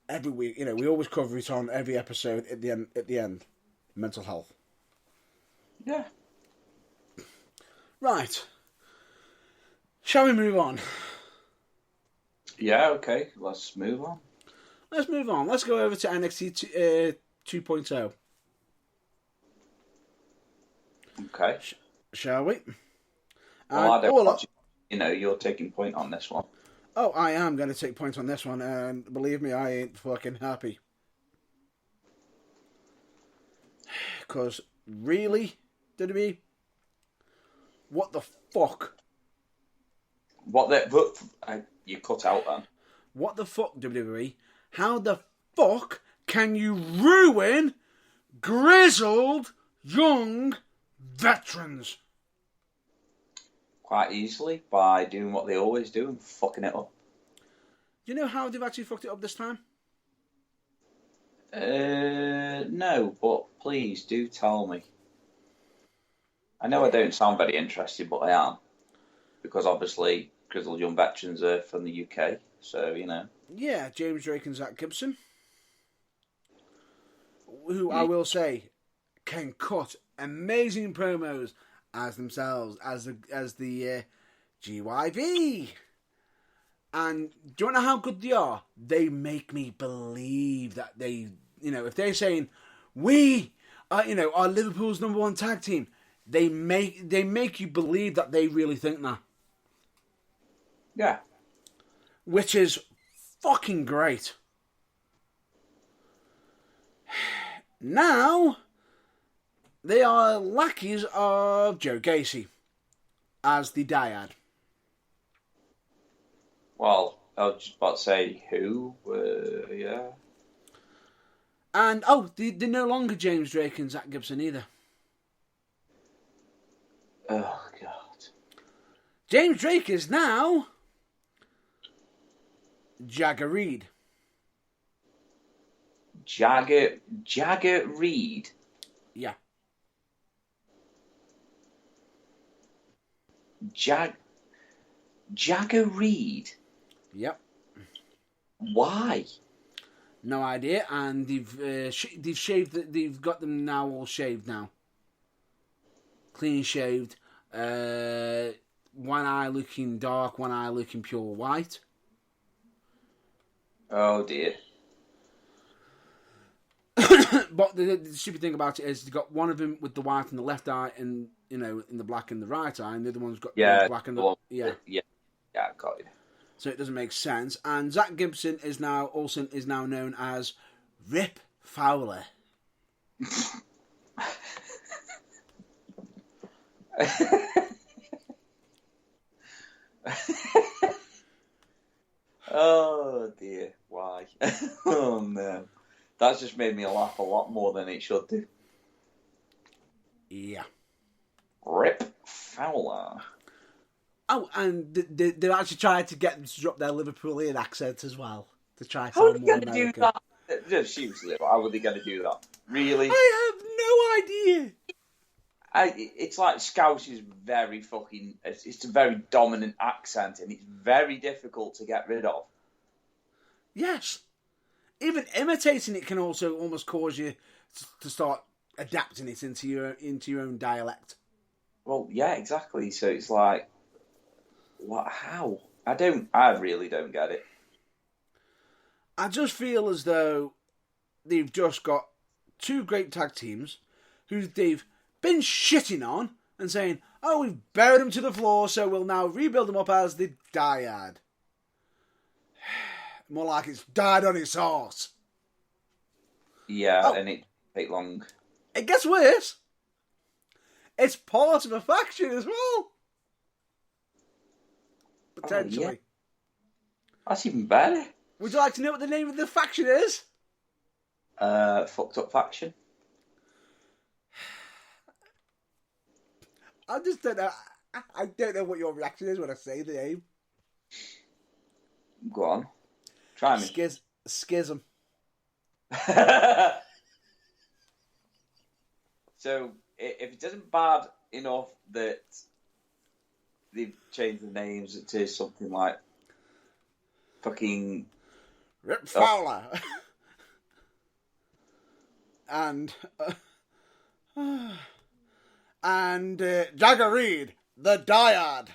every week. We always cover it on every episode at the end. Mental health. Yeah. Right. Shall we move on? Yeah, okay. Let's move on. Let's go over to NXT 2.0. Okay. Shall we? Well, I don't want you're taking point on this one. Oh, I am going to take point on this one, and believe me, I ain't fucking happy. Because, really, WWE? What the fuck? You cut out then. What the fuck, WWE? How the fuck can you ruin grizzled young veterans? Quite easily by doing what they always do and fucking it up. Do you know how they've actually fucked it up this time? No, but please do tell me. I know I don't sound very interested, but I am. Because obviously, Grizzled Young Veterans are from the UK, so, Yeah, James Drake and Zach Gibson. Who, I will say, can cut amazing promos as themselves, as the GYV. And do you know how good they are? They make me believe that they, if they're saying, we are, are Liverpool's number one tag team, they make you believe that they really think that. Yeah. Which is fucking great. Now, they are lackeys of Joe Gacy as the dyad. Well, I was just about to say who, yeah. And, they're no longer James Drake and Zach Gibson either. Oh, God. James Drake is now Jagger Reed. Jagger Reed? Yeah. Jagger Reed? Yep. Why? No idea, and they've shaved. They've got them now all shaved now, clean shaved. One eye looking dark, one eye looking pure white. Oh dear. But the stupid thing about it is they got one of them with the white in the left eye, and in the black in the right eye, and the other one's got the black in the yeah, got it. So it doesn't make sense. And Zach Gibson is now known as Rip Fowler. Oh dear, why? Oh no. That's just made me laugh a lot more than it should do. Yeah. Rip Fowler. Oh, and they actually tried to get them to drop their Liverpoolian accent as well. To try to How are sound they more going to do American. that? Just seriously, how are they going to do that? Really? I have no idea. It's like Scouse is very fucking. It's a very dominant accent, and it's very difficult to get rid of. Yes. Even imitating it can also almost cause you to start adapting it into your own dialect. Well, yeah, exactly. So it's like, what? How? I really don't get it. I just feel as though they've just got two great tag teams who they've been shitting on and saying, oh, we've buried them to the floor, so we'll now rebuild them up as the Dyad. More like it's died on its horse. Yeah, and it take long. It gets worse. It's part of a faction as well. Potentially. Oh, yeah. That's even better. Would you like to know what the name of the faction is? Fucked Up Faction. I just don't know. I don't know what your reaction is when I say the name. Go on. Try me. Schism. So, if it isn't bad enough that they've changed the names to something like fucking Rip Fowler. and Jagger Reed, the Dyad.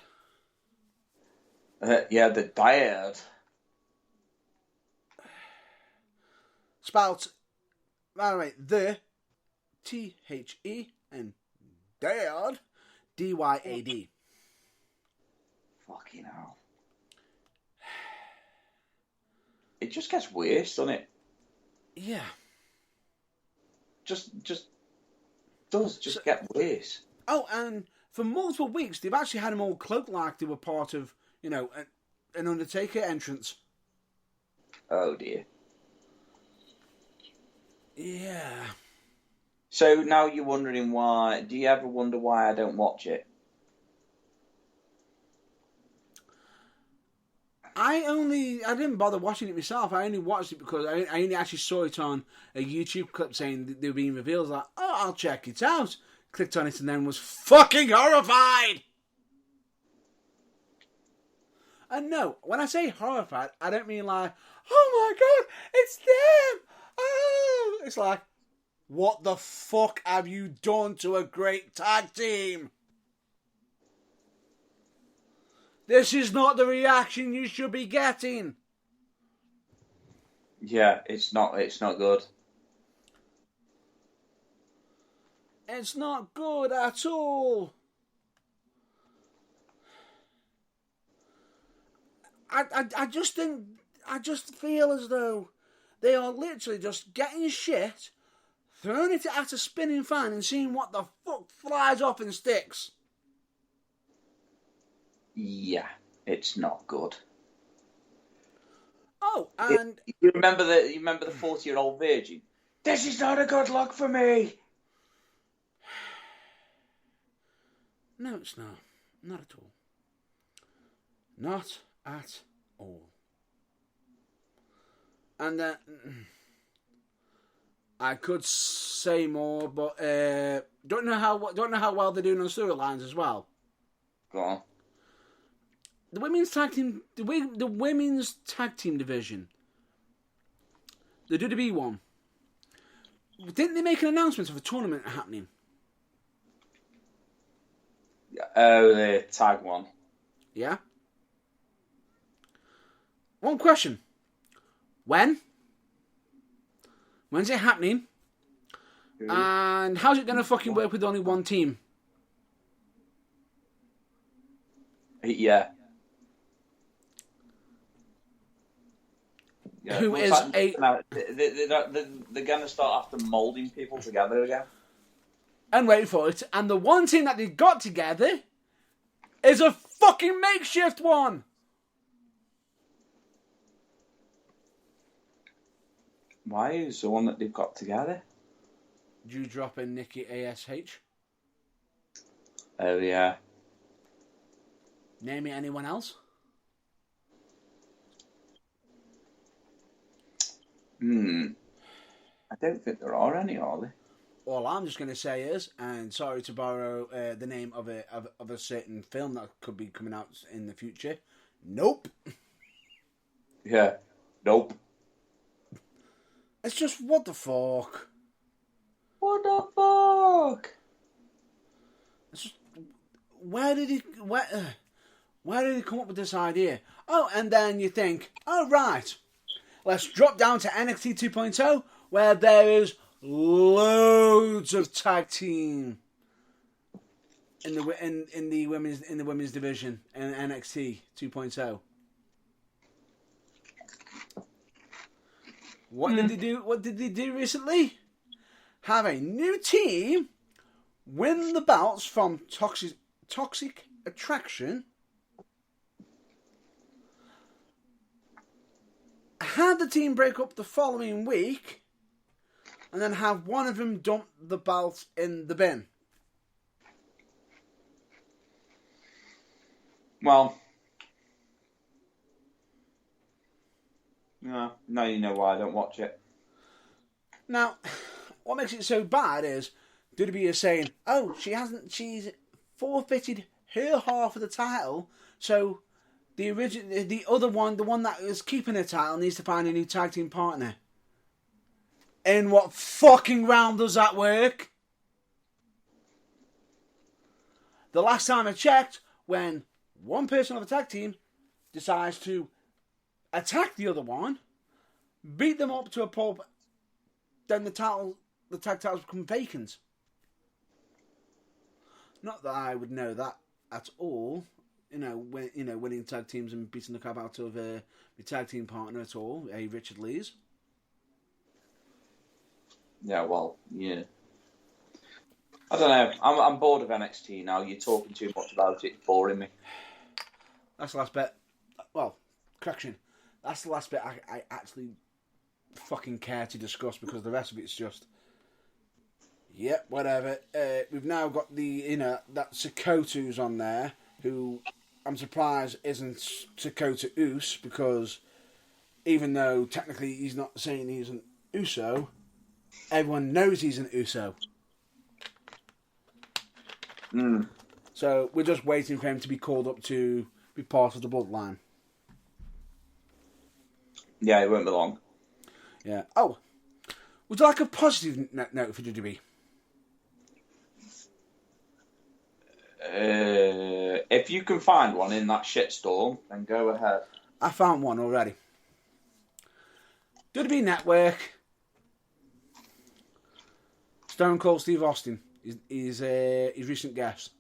Yeah, the Dyad. Spelt, by the way, the THE and Dyad, DYAD. Fucking hell. It just gets worse, doesn't it? Yeah. Just get worse. Oh, and for multiple weeks, they've actually had them all cloaked like they were part of, an Undertaker entrance. Oh, dear. Yeah. So now you're wondering why. Do you ever wonder why I don't watch it? I didn't bother watching it myself. I only watched it because I only actually saw it on a YouTube clip saying that they were being revealed. I was like, oh, I'll check it out. Clicked on it and then was fucking horrified. And no, when I say horrified, I don't mean like, oh my god, it's them. Oh, it's like, what the fuck have you done to a great tag team? This is not the reaction you should be getting. Yeah, it's not good. It's not good at all. I just feel as though they are literally just getting shit, throwing it at a spinning fan and seeing what the fuck flies off and sticks. Yeah, it's not good. Oh, and you remember the 40-year-old virgin? This is not a good look for me. No, it's not. Not at all. Not at all. And I could say more, but don't know how well they're doing on storylines as well. Go on. The women's tag team division, the WWE one. Didn't they make an announcement of a tournament happening? Oh, the tag one. Yeah. One question. When? When's it happening? And how's it going to fucking work with only one team? Yeah. Who is they're going to start after moulding people together again. And wait for it. And the one team that they got together is a fucking makeshift one. Why is the one that they've got together? Dewdrop and Nikki ASH. Oh, yeah. Name me anyone else? I don't think there are any, are there? all I'm just going to say is, and sorry to borrow the name of a certain film that could be coming out in the future, nope. Yeah. Nope. It's just, what the fuck? What the fuck? It's just, where did he come up with this idea? Oh, and then you think, oh, right, let's drop down to NXT 2.0, where there is loads of tag team in the women's division in NXT 2.0. What did they do? What did they do recently? Have a new team win the belts from Toxic Attraction. Have the team break up the following week, and then have one of them dump the belt in the bin. Well, no, now you know why I don't watch it. Now, what makes it so bad is WWE is saying, "Oh, she's forfeited her half of the title, so the other one, the one that is keeping the title, needs to find a new tag team partner." In what fucking round does that work? The last time I checked, when one person of the tag team decides to attack the other one, beat them up to a pulp, then the tag titles become vacant. Not that I would know that at all. Winning tag teams and beating the crap out of my tag team partner at all, Richard Lee's. Yeah, well, yeah. I don't know. I'm bored of NXT now. You're talking too much about it. It's boring me. That's the last bit. Well, correction. That's the last bit I actually fucking care to discuss, because the rest of it's just, yep, whatever. We've now got that Sakotu's on there, who I'm surprised isn't Sakota Us, because even though technically he's not saying he's an Uso, everyone knows he's an Uso. So we're just waiting for him to be called up to be part of the bloodline. Yeah, it won't be long. Yeah. Oh, would you like a positive note for WWE? If you can find one in that shitstorm, then go ahead. I found one already. WWE Network. Stone Cold Steve Austin is his recent guest.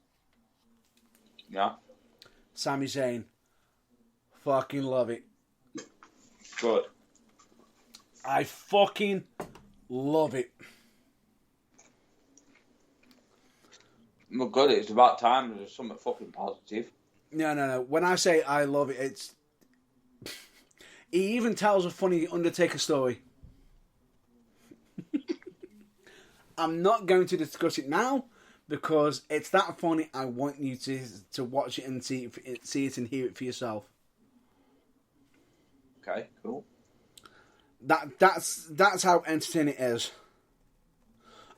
Yeah. Sami Zayn. Fucking love it. Good. I fucking love it. Well, good. It's about time there's something fucking positive. No. When I say I love it, it's... He even tells a funny Undertaker story. I'm not going to discuss it now, because it's that funny. I want you to watch it and see it and hear it for yourself. Okay, cool. That's how entertaining it is.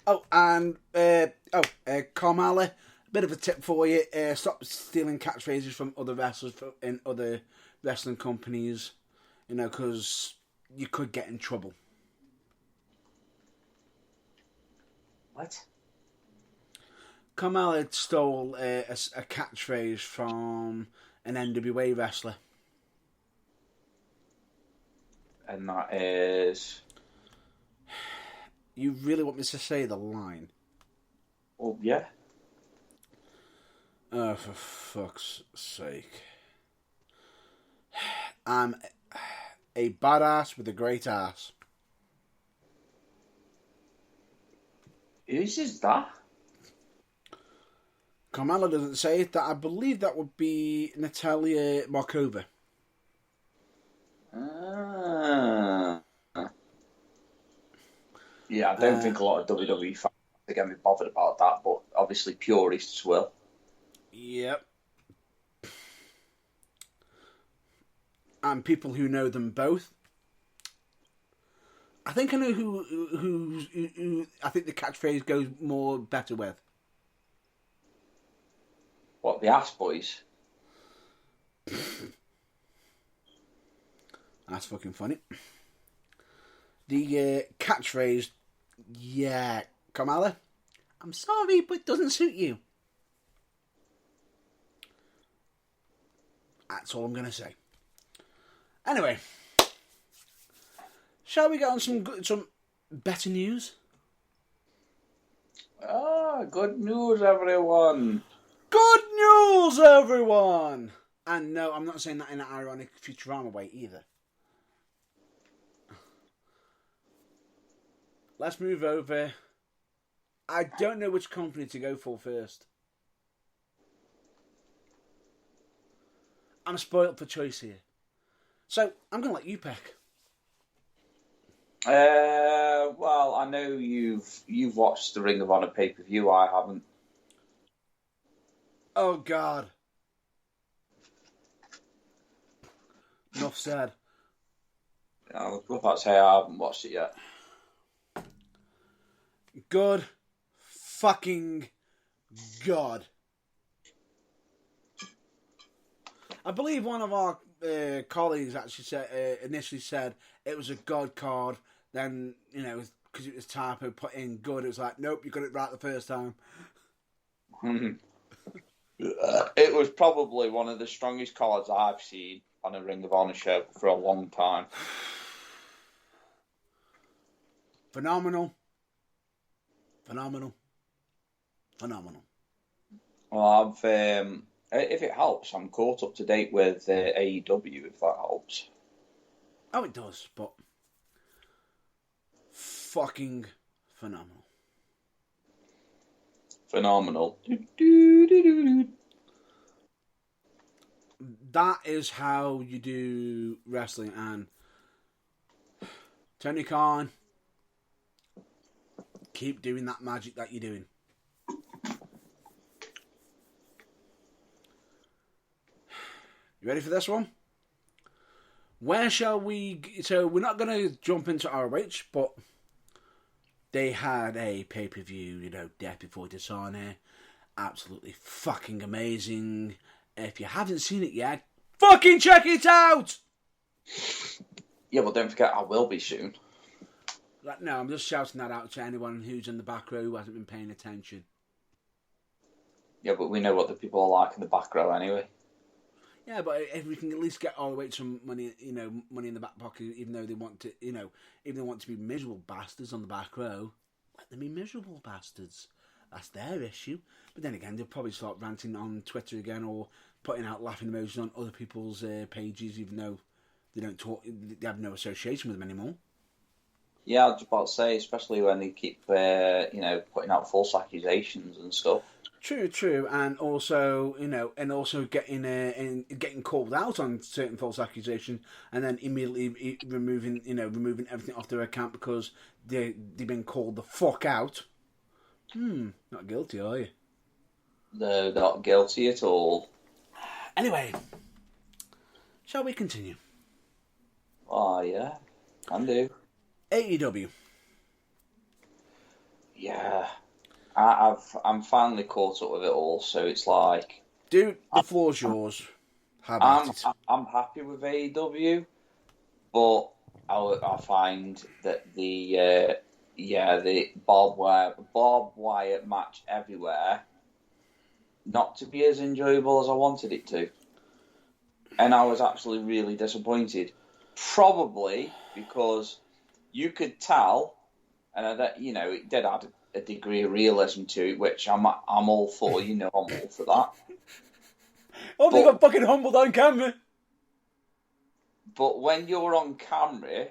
Oh, and Carmella, a bit of a tip for you: stop stealing catchphrases from other wrestlers in other wrestling companies, because you could get in trouble. What? Carmella stole a catchphrase from an NWA wrestler. And that is... You really want me to say the line? Oh, yeah. Oh, for fuck's sake. I'm a badass with a great ass. Whose is that? Carmella doesn't say it. That I believe that would be Natalia Markova. Yeah, I don't think a lot of WWE fans are going to be bothered about that, but obviously purists will. Yep. And people who know them both. I think I know who I think the catchphrase goes more better with. What, the Ass Boys? That's fucking funny. The catchphrase, yeah, Kamala, I'm sorry, but it doesn't suit you. That's all I'm going to say. Anyway, shall we get on some better news? Good news, everyone. Good news, everyone! And no, I'm not saying that in an ironic Futurama way either. Let's move over. I don't know which company to go for first. I'm spoiled for choice here. So, I'm going to let you pick. Well, I know you've watched the Ring of Honor pay-per-view. I haven't. Oh, God. Enough said. I was about to say I haven't watched it yet. Good fucking God. I believe one of our colleagues actually initially said it was a God card. Then, because it was typo, put in good. It was like, nope, you got it right the first time. It was probably one of the strongest cards I've seen on a Ring of Honor show for a long time. Phenomenal. Well, if it helps, I'm caught up to date with AEW, if that helps. Oh, it does, but fucking phenomenal. Phenomenal. That is how you do wrestling, and Tony Khan, keep doing that magic that you're doing. You ready for this one? Where shall we... So, we're not going to jump into ROH, but they had a pay-per-view, Death Before Dishonor. Absolutely fucking amazing. If you haven't seen it yet, fucking check it out! Yeah, but don't forget, I will be soon. No, I'm just shouting that out to anyone who's in the back row who hasn't been paying attention. Yeah, but we know what the people are like in the back row anyway. Yeah, but if we can at least get ROH some money, money in the back pocket, even though they want to, even they want to be miserable bastards on the back row, let them be miserable bastards. That's their issue. But then again, they'll probably start ranting on Twitter again or putting out laughing emojis on other people's pages, even though they don't talk, they have no association with them anymore. Yeah, I was about to say, especially when they keep, putting out false accusations and stuff. True, and also, getting called out on certain false accusations, and then immediately removing everything off their account because they've been called the fuck out. Not guilty, are you? No, not guilty at all. Anyway, shall we continue? Oh, yeah, can do. AEW. Yeah. I'm finally caught up with it all, so it's like... Dude, the floor's yours. How about it? I'm happy with AEW, but I find that the Bob Wyatt match everywhere not to be as enjoyable as I wanted it to. And I was actually really disappointed. Probably because you could tell, and it did add a degree of realism to it, which I'm all for. I'm all for that. Oh, they got fucking humbled on camera. But when you're on camera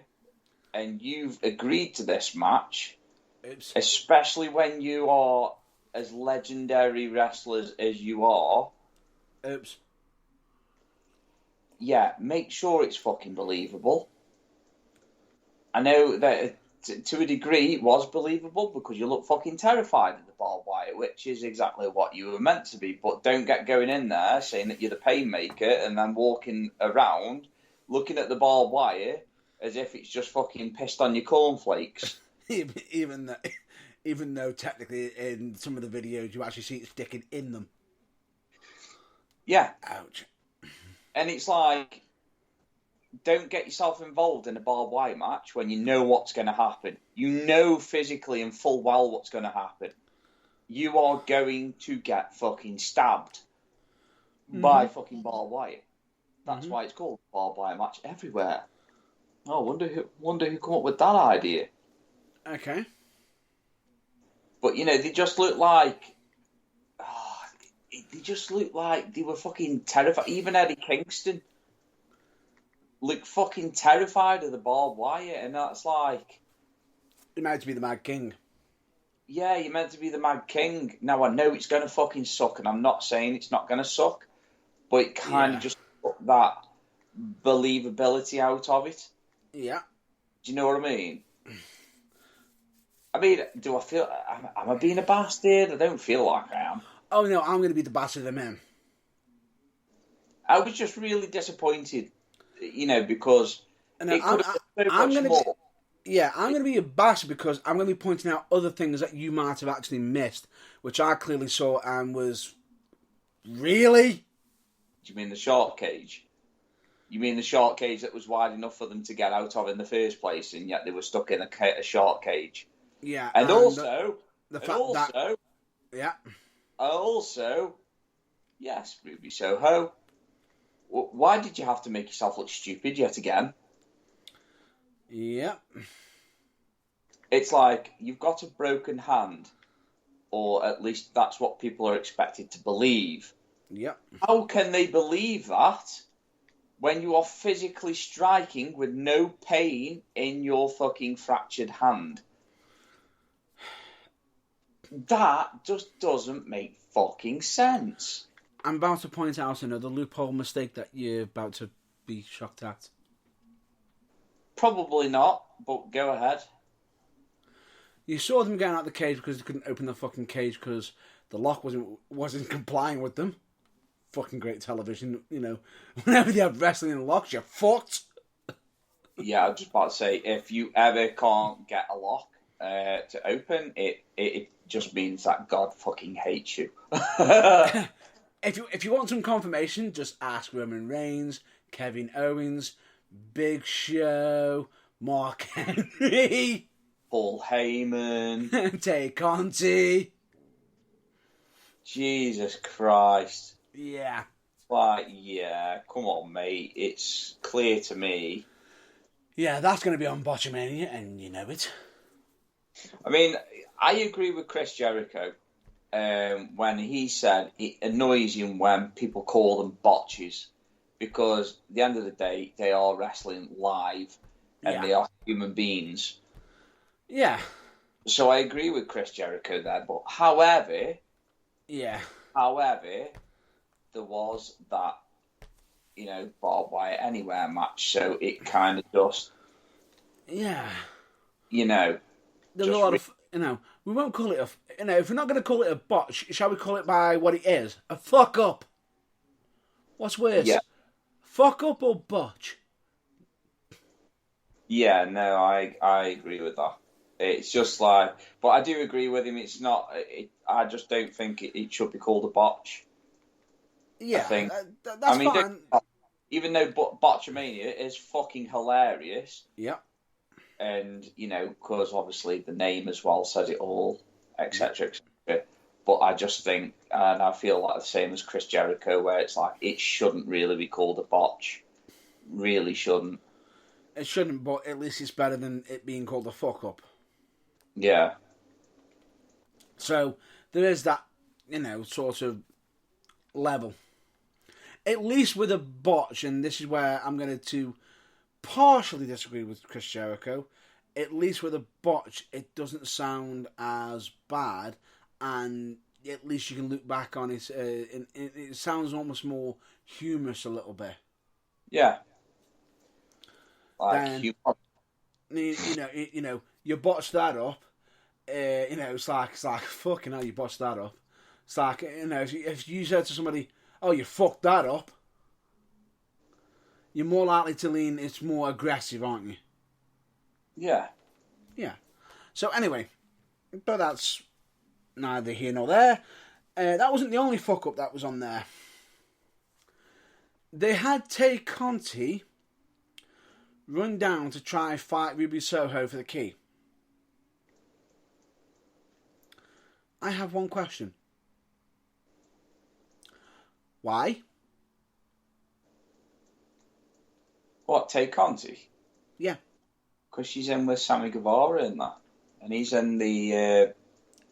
and you've agreed to this match, especially when you are as legendary wrestlers as you are, yeah, make sure it's fucking believable. I know that to a degree it was believable because you look fucking terrified of the barbed wire, which is exactly what you were meant to be. But don't get going in there saying that you're the painmaker and then walking around looking at the barbed wire as if it's just fucking pissed on your cornflakes. even though technically in some of the videos you actually see it sticking in them. Yeah. Ouch. And it's like, don't get yourself involved in a barbed wire match when you know what's going to happen. You know physically and full well what's going to happen. You are going to get fucking stabbed by fucking barbed wire. That's why it's called barbed wire match everywhere. Oh, wonder who come up with that idea. Okay. But, you know, they just look like... they just look like they were fucking terrified. Even Eddie Kingston looked fucking terrified of the barbed wire. And that's like... You're meant to be the Mad King. Yeah, you're meant to be the Mad King. Now, I know it's going to fucking suck, and I'm not saying it's not going to suck. But it kind of just took that believability out of it. Yeah. Do you know what I mean? I mean, do I feel... Am I being a bastard? I don't feel like I am. Oh, no, I'm going to be the bastard of the men. I was just really disappointed, you know, because And it could have been so much more. I'm going to be a bastard because I'm going to be pointing out other things that you might have actually missed, which I clearly saw and was... Really? Do you mean the shark cage? You mean the shark cage that was wide enough for them to get out of in the first place, and yet they were stuck in a shark cage? Yeah. And also... Yeah. Also, yes, Ruby Soho. Why did you have to make yourself look stupid yet again? Yep. It's like you've got a broken hand, or at least that's what people are expected to believe. Yep. How can they believe that when you are physically striking with no pain in your fucking fractured hand? That just doesn't make fucking sense. I'm about to point out another loophole mistake that you're about to be shocked at. Probably not, but go ahead. You saw them getting out of the cage because they couldn't open the fucking cage because the lock wasn't complying with them. Fucking great television, you know. Whenever they have wrestling in locks, you're fucked. Yeah, I was just about to say, if you ever can't get a lock to open, it just means that God fucking hates you. If you want some confirmation, just ask Roman Reigns, Kevin Owens, Big Show, Mark Henry, Paul Heyman, Tay Conti. Jesus Christ. Yeah. Like, yeah, come on, mate. It's clear to me. Yeah, that's going to be on Botchamania, and you know it. I mean, I agree with Chris Jericho when he said it annoys him when people call them botches, because at the end of the day, they are wrestling live, and they are human beings. Yeah. So I agree with Chris Jericho there, but however, there was that, you know, barbed wire anywhere match, so it kind of just, you know, there's a lot of, you know, we won't call it a, you know, if we're not going to call it a botch, shall we call it by what it is? A fuck up. What's worse? Yeah. Fuck up or botch? Yeah, no, I agree with that. It's just like, but I do agree with him. It's not. I just don't think it should be called a botch. Yeah, I think. That's fine. Even though Botchamania is fucking hilarious. Yeah. And, you know, because obviously the name as well says it all, etc., etc. But I just think, and I feel like the same as Chris Jericho, where it's like, it shouldn't really be called a botch. Really shouldn't. It shouldn't, but at least it's better than it being called a fuck up. Yeah. So, there is that, you know, sort of level. At least with a botch, and this is where I'm going to partially disagree with Chris Jericho, at least with a botch, it doesn't sound as bad, and at least you can look back on it. It sounds almost more humorous a little bit. Yeah. Like then, you know, you botch that up. You know, it's like fucking hell, you botched that up. It's like, you know, if you said to somebody, "Oh, you fucked that up," you're more likely to lean. It's more aggressive, aren't you? Yeah. Yeah. So anyway, but that's neither here nor there. That wasn't the only fuck up that was on there. They had Tay Conti run down to try fight Ruby Soho for the key. I have one question. Why? What, Tay Conti? Yeah. Because she's in with Sammy Guevara in that. And he's in the...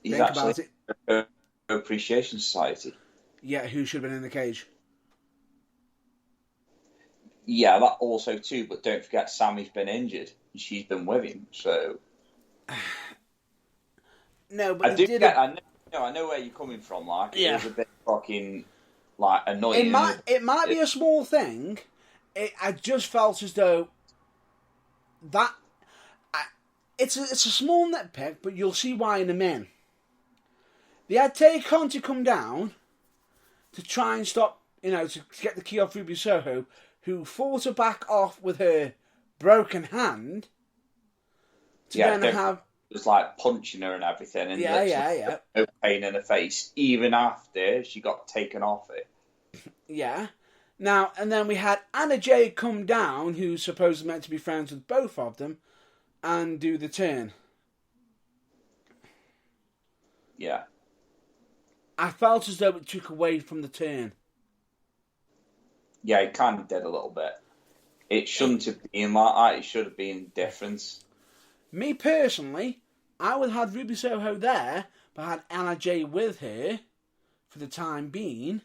he's Think actually about it. Appreciation Society. Yeah, who should have been in the cage? Yeah, that also too, but don't forget Sammy's been injured and she's been with him, so... No, but I know where you're coming from, like, yeah. It was a bit fucking, like, annoying. It might be a small thing. I just felt as though that... It's a small nitpick, but you'll see why in a minute. They had Tay Conti come down to try and stop, to get the key off Ruby Soho, who fought her back off with her broken hand. It was like punching her and everything, and no pain in the face, even after she got taken off it. Yeah. Now, and then we had Anna Jay come down, who's supposedly meant to be friends with both of them, and do the turn. Yeah. I felt as though it took away from the turn. Yeah, it kind of did a little bit. It shouldn't have been like that. It should have been different. Me personally, I would have had Ruby Soho there, but had Anna Jay with her for the time being,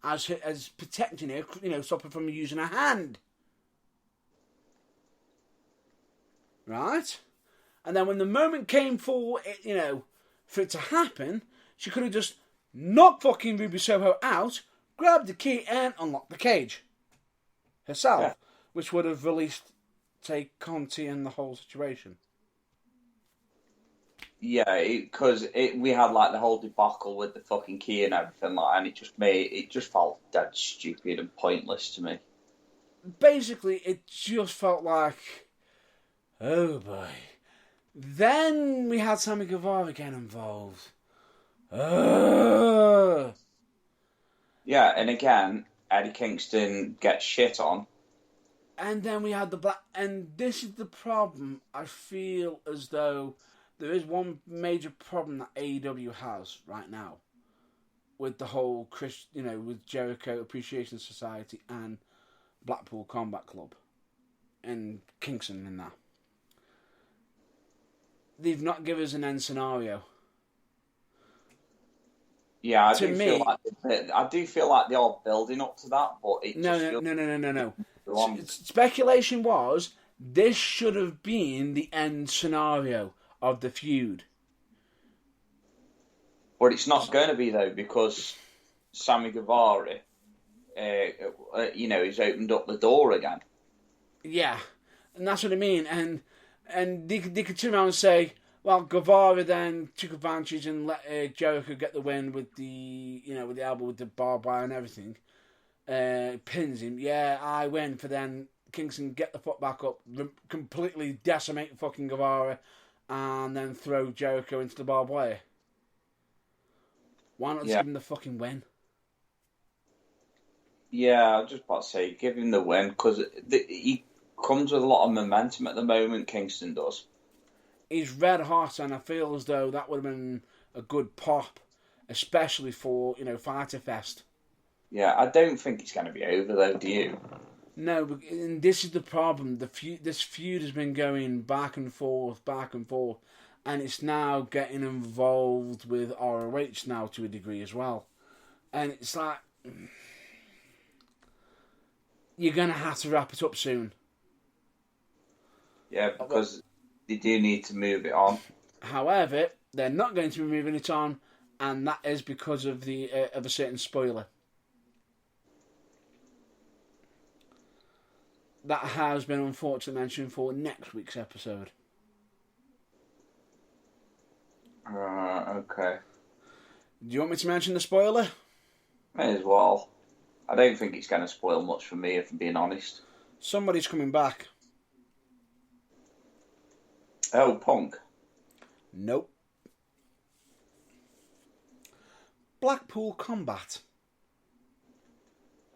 as protecting her, stop her from using her hand. Right? And then when the moment came for it, for it to happen, she could have just knocked fucking Ruby Soho out, grabbed the key and unlocked the cage herself, which would have released Tay Conti and the whole situation. Yeah, because we had like the whole debacle with the fucking key and everything like, and it just felt dead stupid and pointless to me. Basically, it just felt like, oh boy. Then we had Sammy Guevara get involved. Yeah, and again, Eddie Kingston gets shit on. And then we had and this is the problem. I feel as though there is one major problem that AEW has right now with the whole with Jericho Appreciation Society and Blackpool Combat Club and Kingston in that. They've not given us an end scenario. Yeah, I do feel like they are building up to that, but it No. Speculation was this should have been the end scenario of the feud. But it's not going to be, though, because Sammy Guevara, he's opened up the door again. Yeah, and that's what I mean. And they could turn around and say, well, Guevara then took advantage and let Jericho get the win with the elbow with the barbed wire and everything. Pins him. Yeah, I win. For then Kingston get the foot back up, completely decimate fucking Guevara, and then throw Jericho into the barbed wire. Why not just give him the fucking win? Yeah, I was just about to say, give him the win, because he comes with a lot of momentum at the moment, Kingston does. He's red hot, and I feel as though that would have been a good pop, especially for, Fighter Fest. Yeah, I don't think it's going to be over, though, do you? No, and this is the problem. This feud has been going back and forth, and it's now getting involved with ROH now to a degree as well. And it's like, you're going to have to wrap it up soon. Yeah, because they do need to move it on. However, they're not going to be moving it on, and that is because of of a certain spoiler. That has been unfortunately mentioned for next week's episode. Okay. Do you want me to mention the spoiler? May as well. I don't think it's going to spoil much for me, if I'm being honest. Somebody's coming back. Oh, Punk. Nope. Blackpool Combat.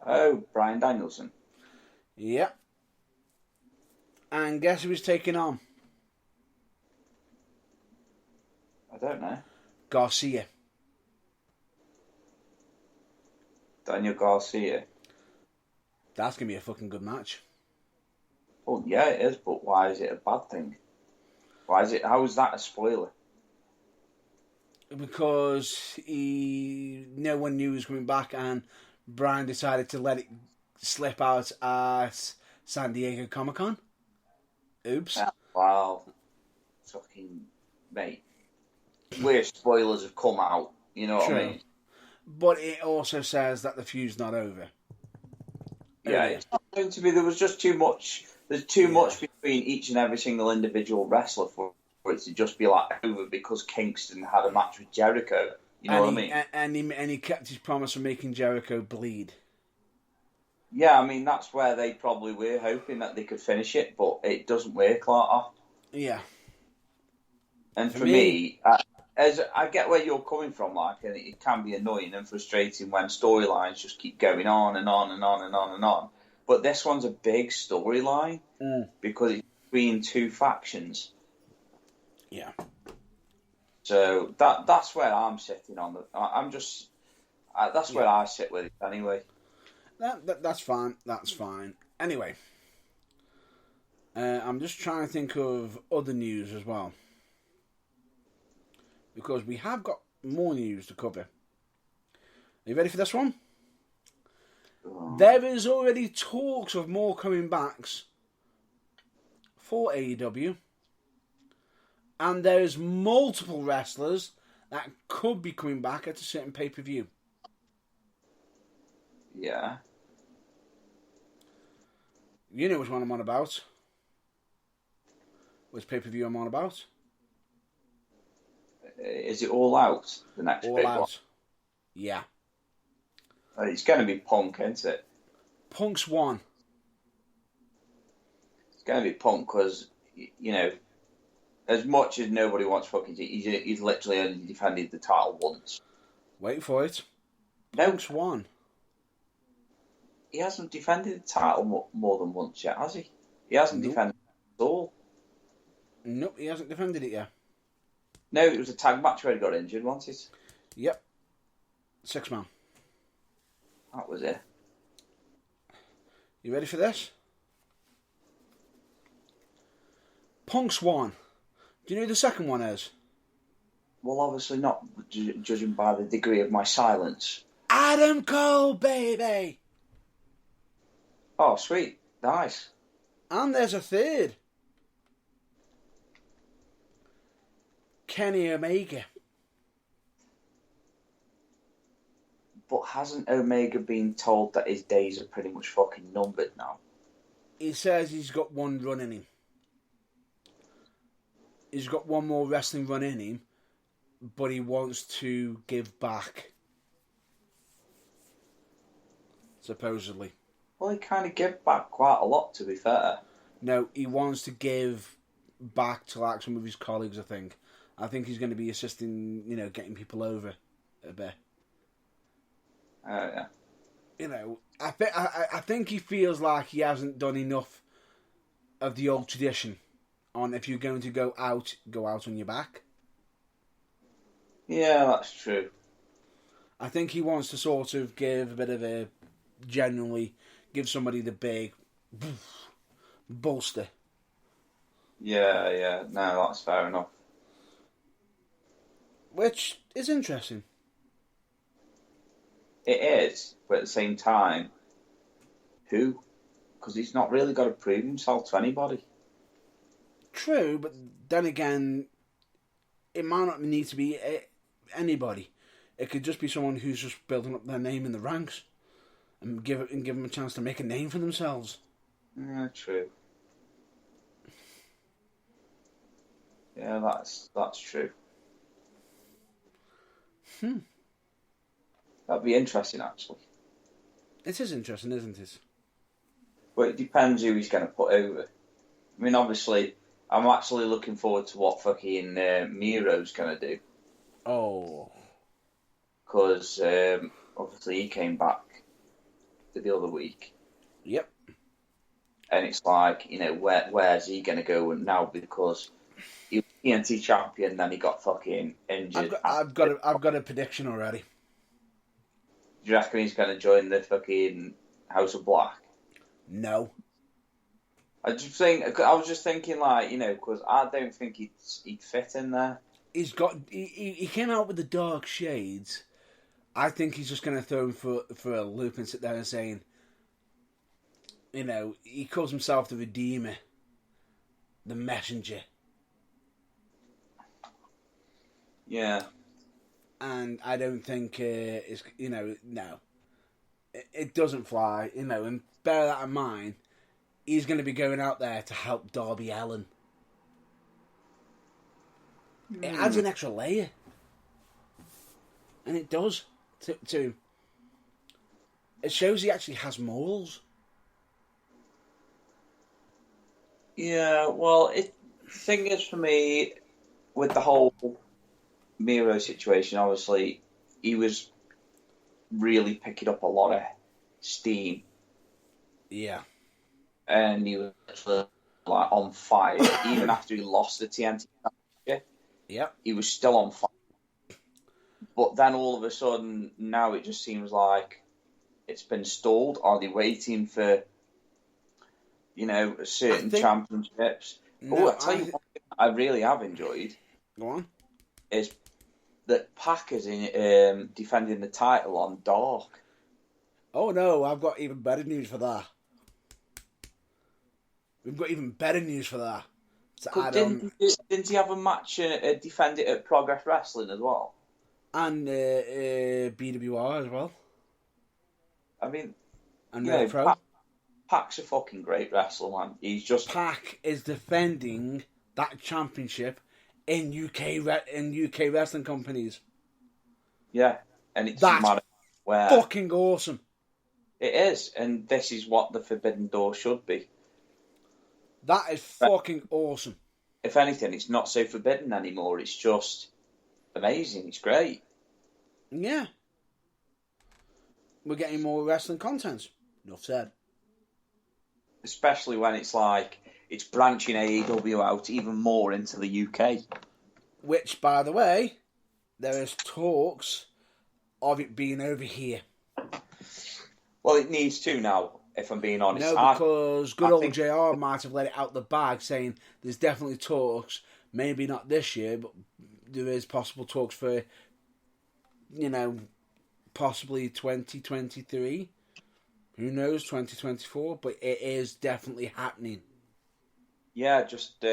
Oh, Bryan Danielson. Yep. And guess who he's taking on? I don't know. Garcia. Daniel Garcia. That's going to be a fucking good match. Well, yeah, it is, but why is it a bad thing? How is that a spoiler? Because no one knew he was coming back, and Brian decided to let it slip out at San Diego Comic-Con. Oops. Wow. Fucking mate. Worst spoilers have come out, you know what I mean? But it also says that the feud's not over. Yeah, it's not going to be. There was just too much. There's too much between each and every single individual wrestler for it to just be like over because Kingston had a match with Jericho. You know what I mean? And he kept his promise of making Jericho bleed. Yeah, I mean that's where they probably were hoping that they could finish it, but it doesn't work like that. Yeah. And for me, as I get where you're coming from, like, and it can be annoying and frustrating when storylines just keep going on and on and on and on and on. But this one's a big storyline because it's between two factions. Yeah. So that's where I'm sitting on. That's where I sit with it anyway. That's fine. That's fine. Anyway, I'm just trying to think of other news as well, because we have got more news to cover. Are you ready for this one? There is already talks of more coming backs for AEW. And there's multiple wrestlers that could be coming back at a certain pay-per-view. Yeah. You know which one I'm on about. Which pay-per-view I'm on about. Is it All Out, the next All big Out. one? Yeah. It's going to be Punk, isn't it? Punk's one. It's going to be Punk because, you know, as much as nobody wants fucking... He's literally only defended the title once. Wait for it. No. Punk's one. He hasn't defended the title more than once yet, has he? He hasn't defended it at all. Nope, he hasn't defended it yet. No, it was a tag match where he got injured, wasn't it? Yep. 6-man. That was it. You ready for this? Punk's one. Do you know who the second one is? Well, obviously not, judging by the degree of my silence. Adam Cole, baby! Oh, sweet. Nice. And there's a third. Kenny Omega. But hasn't Omega been told that his days are pretty much fucking numbered now? He says he's got one run in him. He's got one more wrestling run in him, but he wants to give back. Supposedly. Well, he kind of gave back quite a lot, to be fair. No, he wants to give back to like some of his colleagues, I think. I think he's going to be assisting, you know, getting people over a bit. Oh, yeah. You know, I think he feels like he hasn't done enough of the old tradition on if you're going to go out on your back. Yeah, that's true. I think he wants to sort of give a bit of a, generally, give somebody the big bolster. Yeah. No, that's fair enough. Which is interesting. It is, but at the same time, who? Because he's not really got to prove himself to anybody. True, but then again, it might not need to be anybody. It could just be someone who's just building up their name in the ranks and give them a chance to make a name for themselves. Yeah, true. Yeah, that's true. That'd be interesting, actually. It is interesting, isn't it? But it depends who he's going to put over. I mean, obviously, I'm actually looking forward to what fucking Miro's gonna do. Oh. Because obviously he came back the other week. Yep. And it's like, where's he gonna go now? Because he was TNT champion, then he got fucking injured. I've got a prediction already. Do you reckon he's gonna join the fucking House of Black? No. I was just thinking, like, because I don't think he'd fit in there. He came out with the dark shades. I think he's just going to throw him for a loop and sit there and saying, he calls himself the Redeemer, the Messenger. Yeah. And I don't think it's, no. It doesn't fly, and bear that in mind, he's going to be going out there to help Darby Allin. It adds an extra layer. And it does to him. It shows he actually has morals. Yeah, well, thing is for me, with the whole Miro situation, obviously, he was really picking up a lot of steam. Yeah. And he was actually, like, on fire. Even after he lost the TNT championship, Yep. he was still on fire. But then all of a sudden, now it just seems like it's been stalled. Are they waiting for, certain championships? I tell you what I really have enjoyed. Go on. Is that Pac is in defending the title on Dark. Oh no, I've got even better news for that. We've got even better news for that. Didn't he have a match defend it at Progress Wrestling as well? And BWR as well. I mean, and Pro. Pac's a fucking great wrestler, man. He's just Pac is defending that championship in UK wrestling companies. Yeah, and it's That's fucking awesome. It is, and this is what the Forbidden Door should be. That is fucking awesome. If anything, it's not so forbidden anymore. It's just amazing. It's great. Yeah. We're getting more wrestling content. Enough said. Especially when it's like, it's branching AEW out even more into the UK. Which, by the way, there is talks of it being over here. Well, it needs to now, if I'm being honest. No, because good old JR might have let it out the bag saying there's definitely talks, maybe not this year, but there is possible talks for, possibly 2023. Who knows, 2024, but it is definitely happening. Yeah, just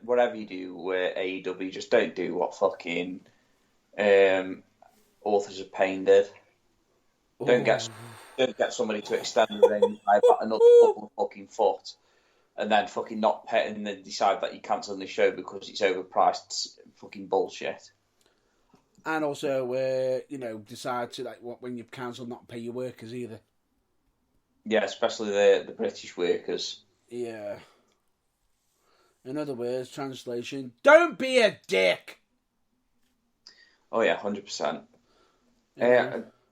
whatever you do with AEW, just don't do what fucking Authors of Pain did. Don't get somebody to extend the ring by about another couple of fucking foot, and then fucking not pay, and then decide that you're cancelling the show because it's overpriced fucking bullshit. And also, decide to, when you cancel, not pay your workers either. Yeah, especially the British workers. Yeah. In other words, translation, don't be a dick! Oh yeah, 100%.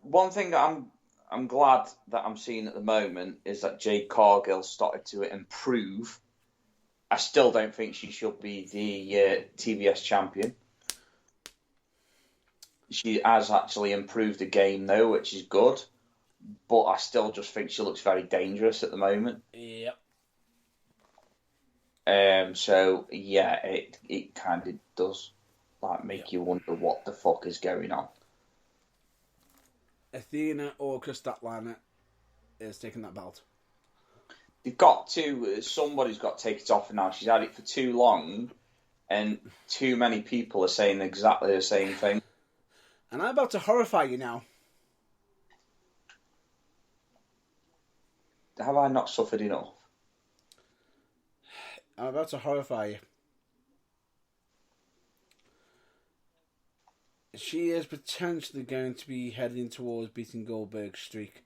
One thing that I'm glad that I'm seeing at the moment is that Jade Cargill started to improve. I still don't think she should be the TBS champion. She has actually improved the game though, which is good. But I still just think she looks very dangerous at the moment. Yep. So yeah, it kind of does make you wonder what the fuck is going on. Athena or Kris Statlander is taking that belt. They've got to. Somebody's got to take it off her now. She's had it for too long, and too many people are saying exactly the same thing. And I'm about to horrify you now. Have I not suffered enough? I'm about to horrify you. She is potentially going to be heading towards beating Goldberg's streak.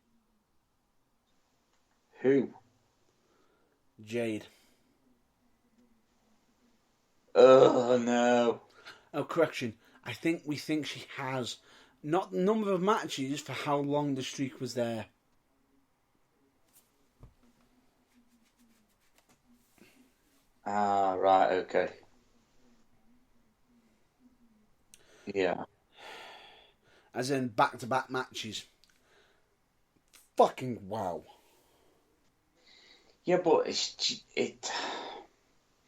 Who? Jade. Oh, no. Oh, correction. We think she has. Not the number of matches, for how long the streak was there. Ah, right, okay. Yeah. As in back-to-back matches. Fucking wow. Yeah, but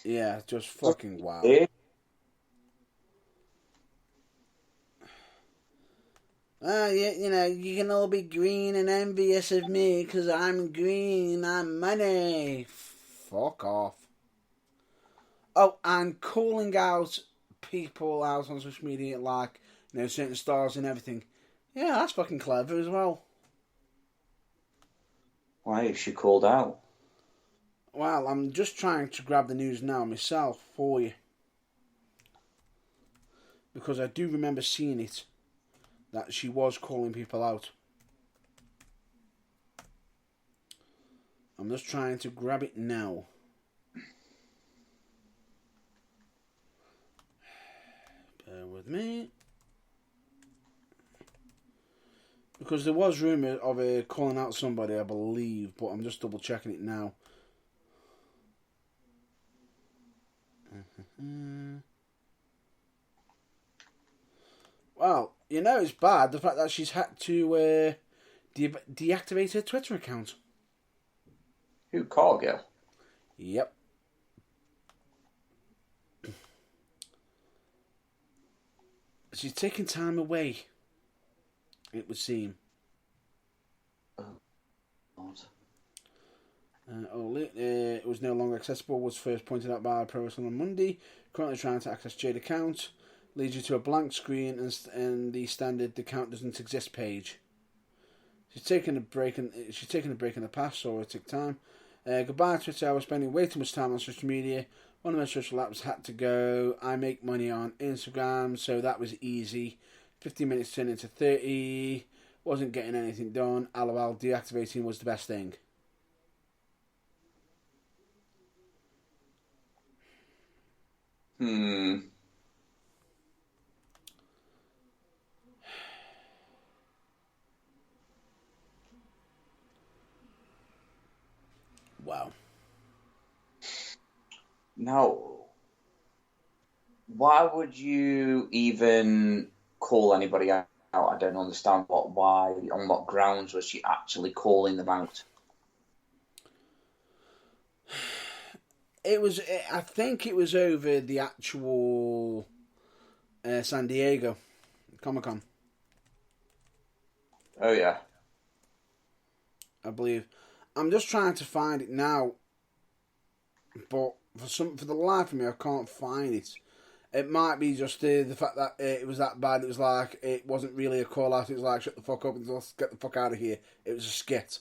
Yeah, just fucking wow. Yeah, you know, you can all be green and envious of me because I'm green, I'm money. Fuck off. Oh, and calling out people out on social media, like, you know, certain stars and everything. Yeah, that's fucking clever as well. Why is she called out? Well, I'm just trying to grab the news now myself for you. Because I do remember seeing it. That she was calling people out. I'm just trying to grab it now. Bear with me. Because there was rumour of her calling out somebody, I believe, but I'm just double checking it now. Well, you know it's bad, the fact that she's had to deactivate her Twitter account. Who, Cargill? Yep. She's taking time away, it would seem. Oh, God. It was no longer accessible, was first pointed out by Pro Wrestling on Monday. Currently trying to access Jade account. Leads you to a blank screen and the standard "the account doesn't exist" page. She's taking a break in the past, so it took time. Goodbye Twitter, I was spending way too much time on social media. One of my social apps had to go. I make money on Instagram, so that was easy. 15 minutes turned into 30. Wasn't getting anything done. LOL, deactivating was the best thing. Wow. Now, why would you even call anybody out? I don't understand why, on what grounds was she actually calling them out? I think it was over the actual San Diego Comic-Con. Oh, yeah. I believe. I'm just trying to find it now, but for the life of me, I can't find it. It might be just the fact that it was that bad. It was like, it wasn't really a call out. It was like, shut the fuck up and let's get the fuck out of here. It was a skit.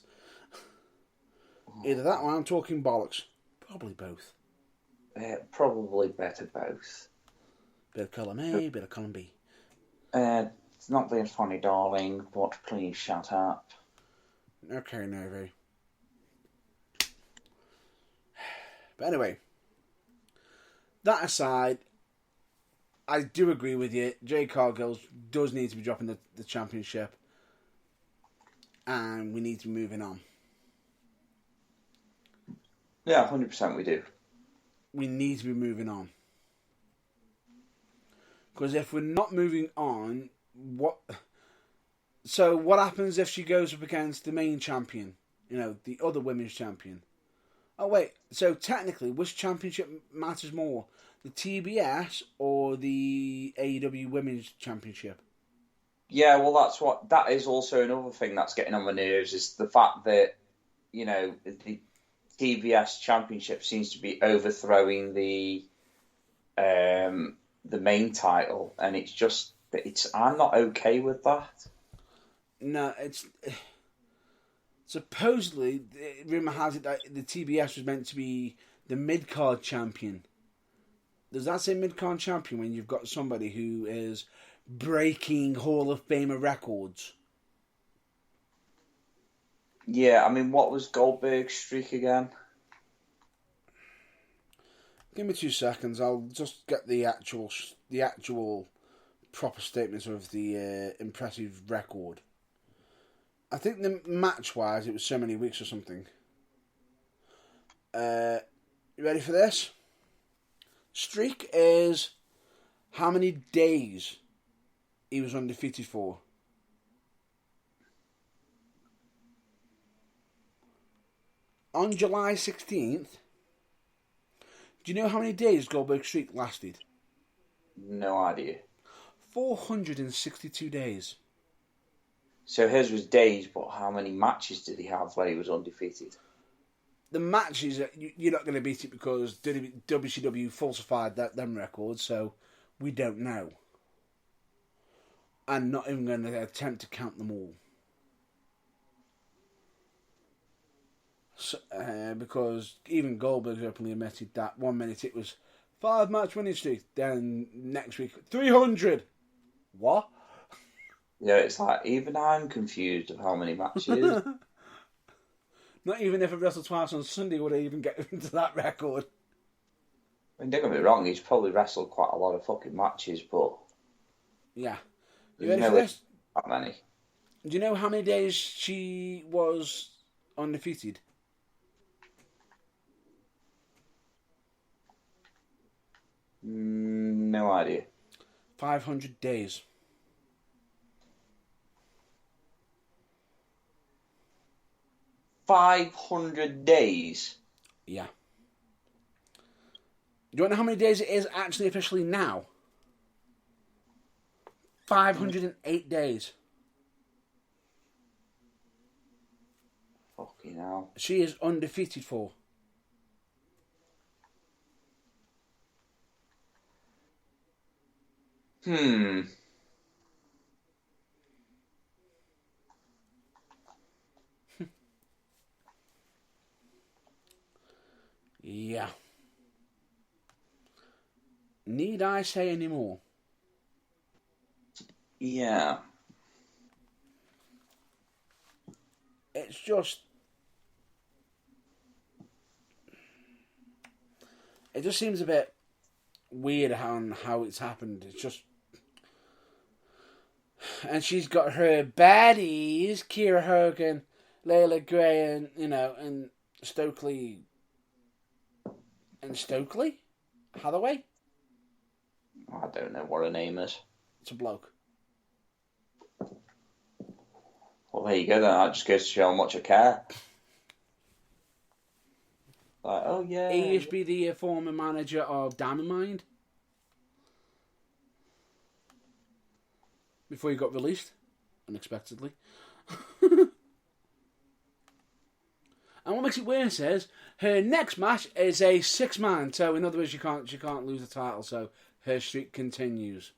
Either that or I'm talking bollocks. Probably both. Probably better both. Bit of column A, bit of column B. It's not being funny, darling, but please shut up. Okay, Novi. But anyway, that aside, I do agree with you. Jade Cargill does need to be dropping the championship. And we need to be moving on. Yeah, 100% we do. We need to be moving on. Because if we're not moving on, what happens if she goes up against the main champion? You know, the other women's champion. Oh wait, so technically, which championship matters more? The TBS or the AEW Women's Championship? Yeah, well, that is also another thing that's getting on my nerves, is the fact that, you know, the TBS Championship seems to be overthrowing the main title, and I'm not okay with that. No, supposedly, rumour has it that the TBS was meant to be the mid-card champion. Does that say mid-card champion when you've got somebody who is breaking Hall of Famer records? Yeah, I mean, what was Goldberg's streak again? Give me 2 seconds. I'll just get the actual proper statements of the impressive record. I think the match-wise, it was so many weeks or something. You ready for this? Streak is how many days he was undefeated for. On July 16th, do you know how many days Goldberg's streak lasted? No idea. 462 days. So his was days, but how many matches did he have where he was undefeated? The matches, you're not going to beat it because WCW falsified them records, so we don't know. And not even going to attempt to count them all. So, because even Goldberg openly admitted that 1 minute it was 5 match winning streak, then next week 300. What? Yeah, it's like, even I'm confused of how many matches. Not even if it wrestled twice on Sunday would I even get into that record. I mean, don't get me wrong, he's probably wrestled quite a lot of fucking matches, but... Yeah. You ready for this? That many. Do you know how many days she was undefeated? No idea. 500 days. $500 days? Yeah. Do you want to know how many days it is actually officially now? 508 days. Fucking hell. She is undefeated for. Yeah. Need I say any more? Yeah. It's just... It just seems a bit weird how it's happened. It's just... And she's got her baddies, Kiera Hogan, Layla Gray, and, and Stokely... And Stokely? Hathaway? I don't know what her name is. It's a bloke. Well, there you go then. That just goes to show how much I care. Like, oh yeah. He used to be the former manager of Diamond Mine. Before he got released. Unexpectedly. And what makes it worse is her next match is a 6-man. So in other words, she can't lose the title. So her streak continues.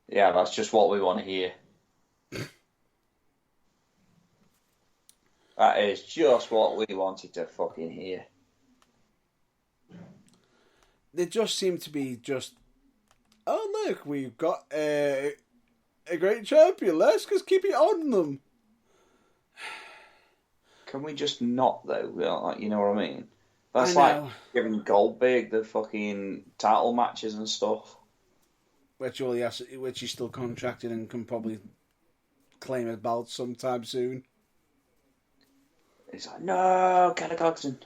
Yeah, that's just what we want to hear. That is just what we wanted to fucking hear. They just seem to be just... Oh look, we've got a great champion. Let's just keep it on them. Can we just not, though? Like, you know what I mean? That's I know. like giving Goldberg the fucking title matches and stuff. Which he's still contracted and can probably claim a belt sometime soon. It's like, no, Kenny Coxon.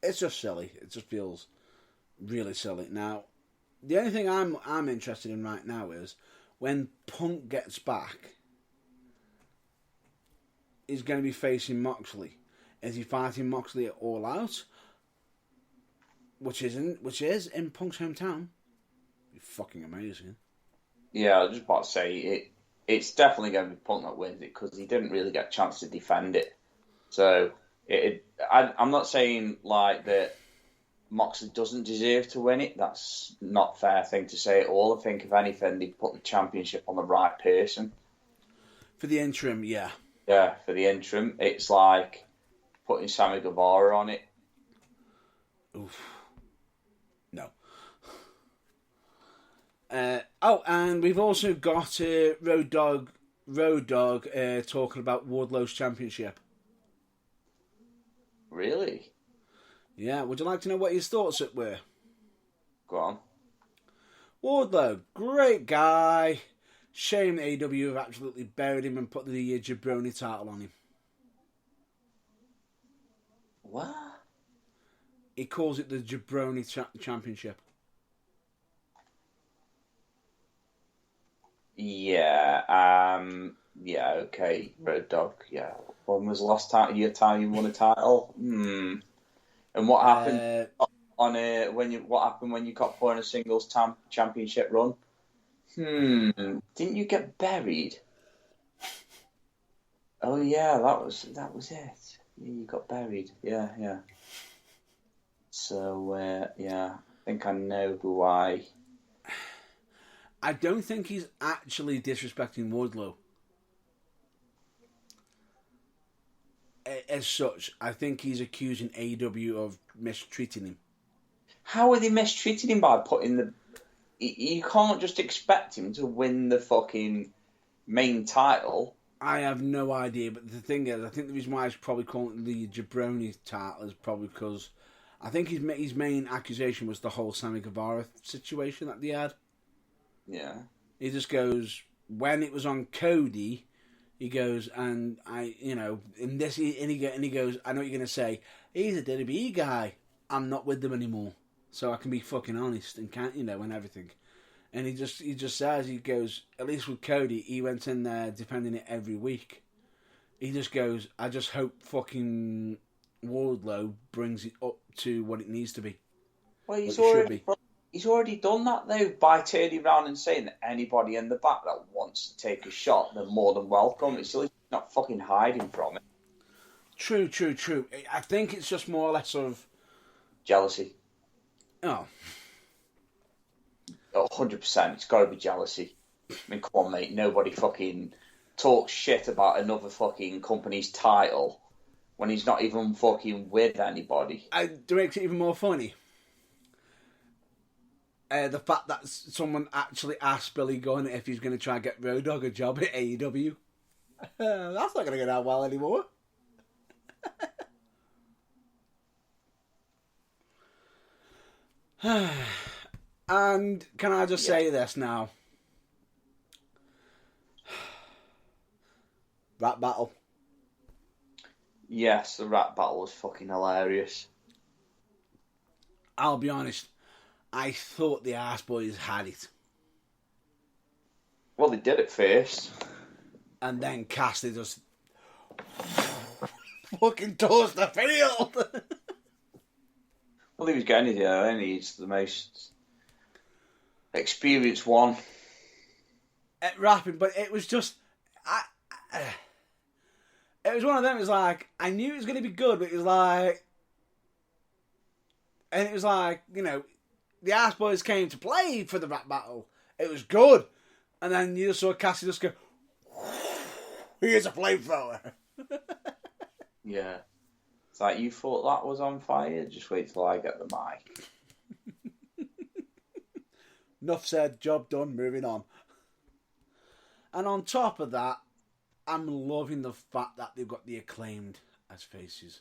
It's just silly. It just feels really silly. Now, the only thing I'm interested in right now is when Punk gets back, he's going to be facing Moxley. Is he fighting Moxley at All Out? Which is in Punk's hometown. Be fucking amazing. Yeah, I was just about to say it's definitely going to be Punk that wins it because he didn't really get a chance to defend it. So I'm not saying like that Moxley doesn't deserve to win it. That's not a fair thing to say at all. I think if anything, they put the championship on the right person. For the interim, yeah. Yeah, for the interim, it's like putting Sammy Guevara on it. Oof. No. And we've also got Road Dog talking about Wardlow's championship. Really? Yeah, would you like to know what his thoughts were? Go on. Wardlow, great guy. Shame that AEW have absolutely buried him and put the jabroni title on him. What? He calls it the jabroni championship. Yeah, yeah, okay, Road Dog, yeah. When was the last time you won a title? And what happened what happened when you got put on a singles championship run? Didn't you get buried? Oh yeah, that was it. Yeah, you got buried. Yeah. So yeah, I think I know why. I don't think he's actually disrespecting Wardlow. As such, I think he's accusing AEW of mistreating him. How are they mistreating him by putting the... You can't just expect him to win the fucking main title. I have no idea, but the thing is, I think the reason why he's probably calling it the jabroni title is probably because I think his main accusation was the whole Sammy Guevara situation that they had. Yeah. He just goes, when it was on Cody, he goes, and in this, and he goes, I know what you're going to say, he's a WWE guy. I'm not with them anymore. So I can be fucking honest and can't, and everything. And he just says, he goes, at least with Cody, he went in there defending it every week. He just goes, I just hope fucking Wardlow brings it up to what it needs to be. Well, he's already done that, though, by turning around and saying that anybody in the back that wants to take a shot, they're more than welcome. It's still not fucking hiding from it. True. I think it's just more or less of... jealousy. Oh. 100%. It's got to be jealousy. I mean, come on, mate. Nobody fucking talks shit about another fucking company's title when he's not even fucking with anybody. To make it even more funny, the fact that someone actually asked Billy Gunn if he's going to try and get Road Dogg a job at AEW. That's not going to go down well anymore. And can I just say this now? Rap battle. Yes, the rap battle was fucking hilarious. I'll be honest, I thought the Arse Boys had it. Well, they did it first. And then Cassidy just fucking tossed the field. Well, he was getting it there, and he's the most experienced one. At rapping, but it was just... it was one of them, it was like, I knew it was going to be good, but it was like... And it was like, the Arse Boys came to play for the rap battle. It was good. And then you just saw Cassie just go, here's a flamethrower. Yeah. It's like, you thought that was on fire? Just wait till I get the mic. Enough said, job done, moving on. And on top of that, I'm loving the fact that they've got the Acclaimed as faces.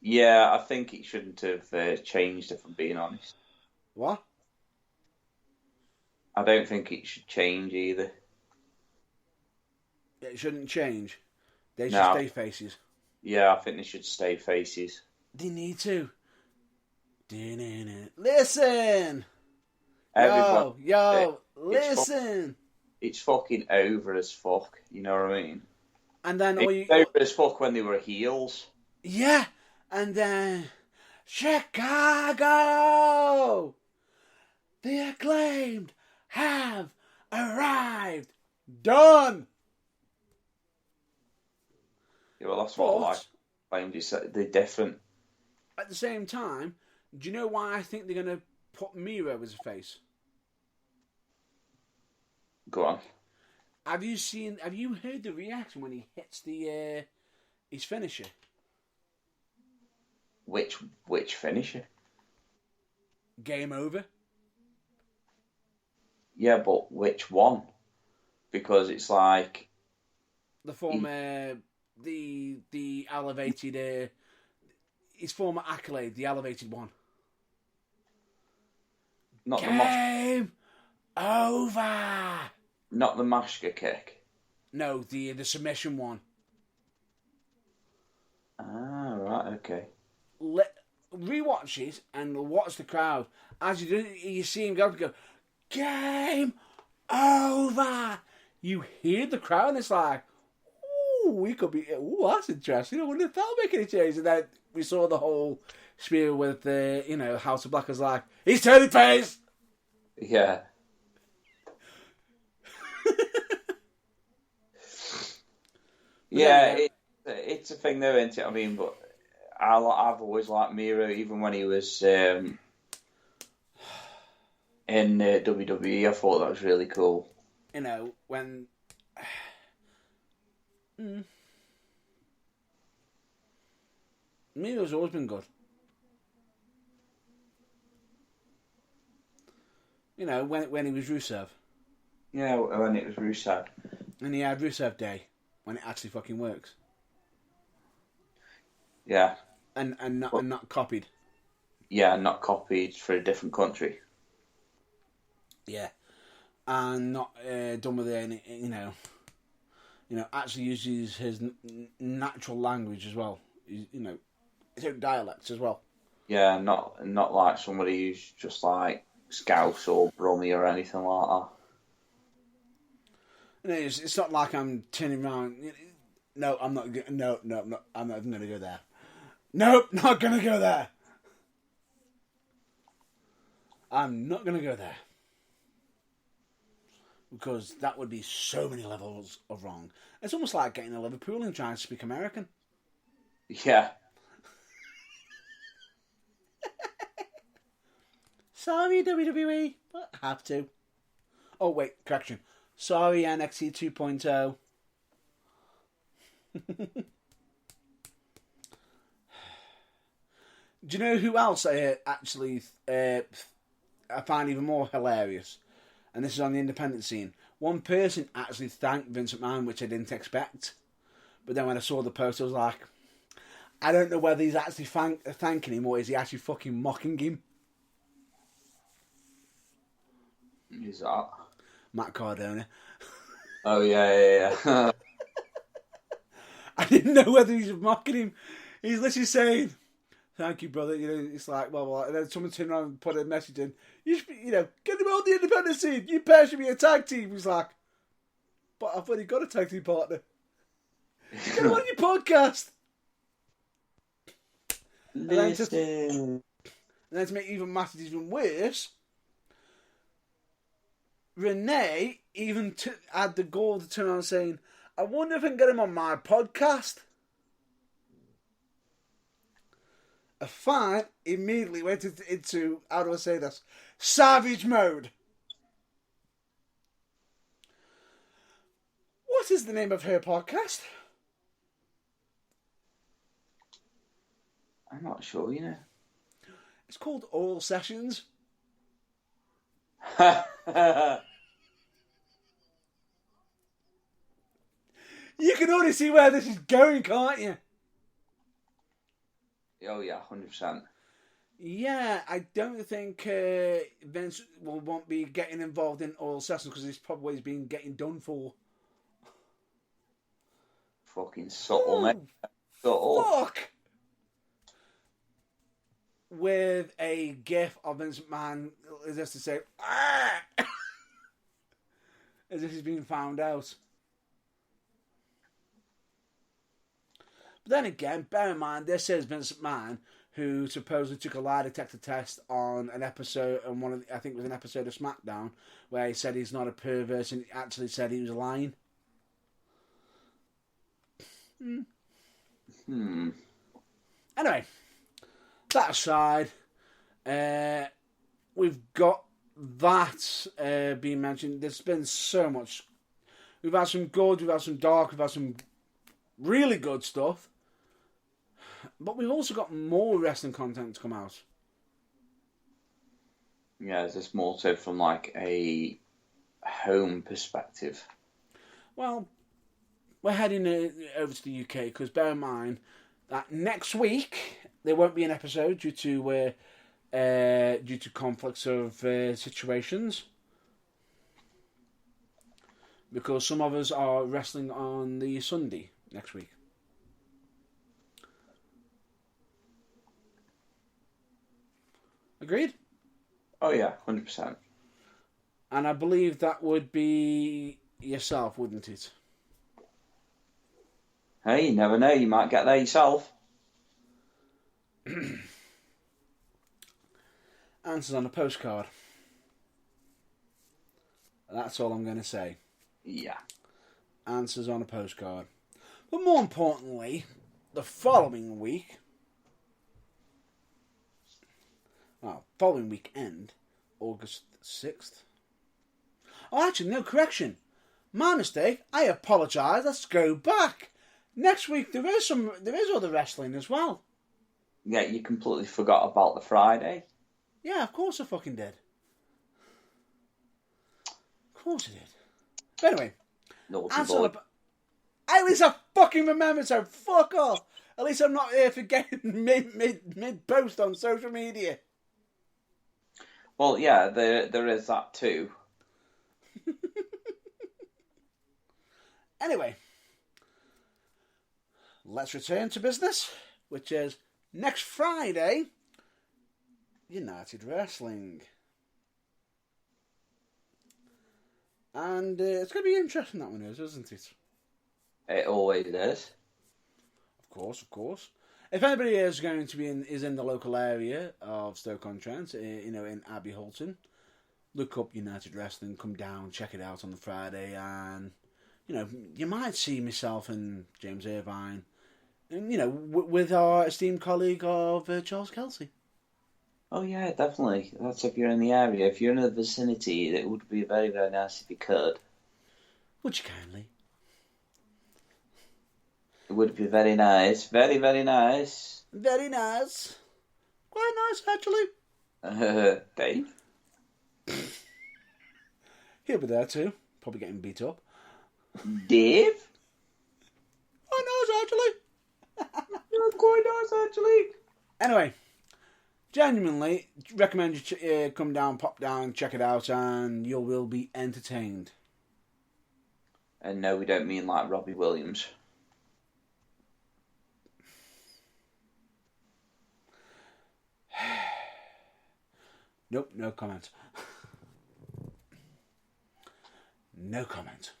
Yeah, I think it shouldn't have changed, if I'm being honest. What? I don't think it should change either. It shouldn't change. They should stay faces. Yeah, I think they should stay faces. They need to. Listen! Yo, listen! It's fucking over as fuck, you know what I mean? And then it's over as fuck when they were heels. Yeah, and then Chicago! The Acclaimed have arrived! Done! Yeah, well, that's what I like. They're different. At the same time, do you know why I think they're going to put Miro as a face? Go on. Have you heard the reaction when he hits his finisher? Which finisher? Game over. Yeah, but which one? Because it's like The former, the elevated, his former accolade, the elevated one. not Game over. not the Mashka kick. No, the submission one. Ah, right, okay. Rewatch it and watch the crowd. As you do, you see him go, game over. You hear the crowd, and it's like, ooh, we could be. Ooh, that's interesting. I wonder if that'll make any change. And then we saw the whole spiel with the, House of Black was like, he's turning face. Yeah. Yeah, it's a thing though, isn't it? I mean, but I've always liked Miro, even when he was in WWE. I thought that was really cool. When Miro's always been good. When he was Rusev. Yeah, when it was Rusev. And he had Rusev Day, when it actually fucking works. Yeah. And not copied. Yeah, not copied for a different country. Yeah. And not done with any, actually uses his natural language as well. His own dialects as well. Yeah, not like somebody who's just like Scouse or Brummy or anything like that. It's not like I'm turning around. No, I'm not. No, I'm not even going to go there. Nope, not going to go there. I'm not going to go there. Because that would be so many levels of wrong. It's almost like getting a Liverpool and trying to speak American. Yeah. Sorry, WWE, but I have to. Oh, wait, correction. Sorry, NXT 2.0. Do you know who else I find even more hilarious? And this is on the independent scene. One person actually thanked Vince McMahon, which I didn't expect. But then when I saw the post, I was like, I don't know whether he's actually thanking him or is he actually fucking mocking him. Who's that? Matt Cardona. Oh, yeah. I didn't know whether he's mocking him. He's literally saying, thank you, brother. It's like, well, and then someone turned around and put a message in. Get him on the independent scene. You pair should be a tag team. He's like, but I've already got a tag team partner. Get him on your podcast. Listen. And then to make even matters even worse, Renee even had the gall to turn around saying, I wonder if I can get him on my podcast. A fan immediately went into, how do I say this, savage mode. What is the name of her podcast? I'm not sure, It's called All Sessions. You can already see where this is going, can't you? Oh, yeah, 100%. Yeah, I don't think Vince won't be getting involved in All Sessions because he's probably been getting done for. Fucking subtle, mate. Subtle. Fuck! With a gif of Vince McMahon, as if to say, ah! As if he's been found out. But then again, bear in mind, this is Vince McMahon, who supposedly took a lie detector test on an episode, I think it was an episode of SmackDown, where he said he's not a pervert and he actually said he was lying. Anyway, that aside, we've got that being mentioned. There's been so much. We've had some good, we've had some dark, we've had some really good stuff. But we've also got more wrestling content to come out. Yeah, is this more so from like a home perspective. Well, we're heading over to the UK because bear in mind that next week there won't be an episode due to conflicts of situations. Because some of us are wrestling on the Sunday next week. Agreed? Oh yeah, 100%. And I believe that would be yourself, wouldn't it? Hey, you never know. You might get there yourself. Answers on a postcard. That's all I'm going to say. Yeah. Answers on a postcard. But more importantly, the following week... Well, following weekend, August 6th. Oh, actually, no, correction. My mistake. I apologise. Let's go back. Next week, there is other wrestling as well. Yeah, you completely forgot about the Friday. Yeah, of course I fucking did. Of course I did. But anyway, at least I fucking remembered, so fuck off. At least I'm not here forgetting mid post on social media. Well, yeah, there is that too. Anyway, let's return to business, which is next Friday, United Wrestling. And it's going to be interesting, that one is, isn't it? It always is. Of course. If anybody is going to be in the local area of Stoke-on-Trent, in Abbey Holton, look up United Wrestling, come down, check it out on the Friday, and you might see myself and James Irvine, and with our esteemed colleague of Charles Kelsey. Oh yeah, definitely. That's if you're in the area. If you're in the vicinity, it would be very, very nice if you could. Would you kindly? It would be very nice. Very, very nice. Very nice. Quite nice, actually. Dave? He'll be there too. Probably getting beat up. Dave? Quite nice, actually. Quite nice, actually. Anyway, genuinely recommend you come down, pop down, check it out, and you will be entertained. And no, we don't mean like Robbie Williams. Nope, no comment. No comment.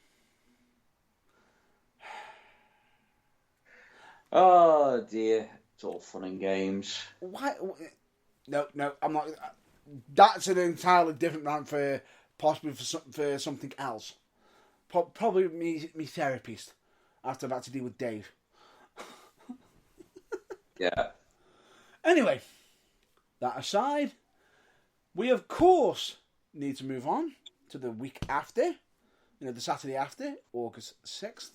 Oh dear, it's all fun and games. Why? No, I'm not. That's an entirely different rant for possibly for something else. Probably me therapist after I've had to deal with Dave. Yeah. Anyway, that aside, we of course need to move on to the week after. The Saturday after, August 6th.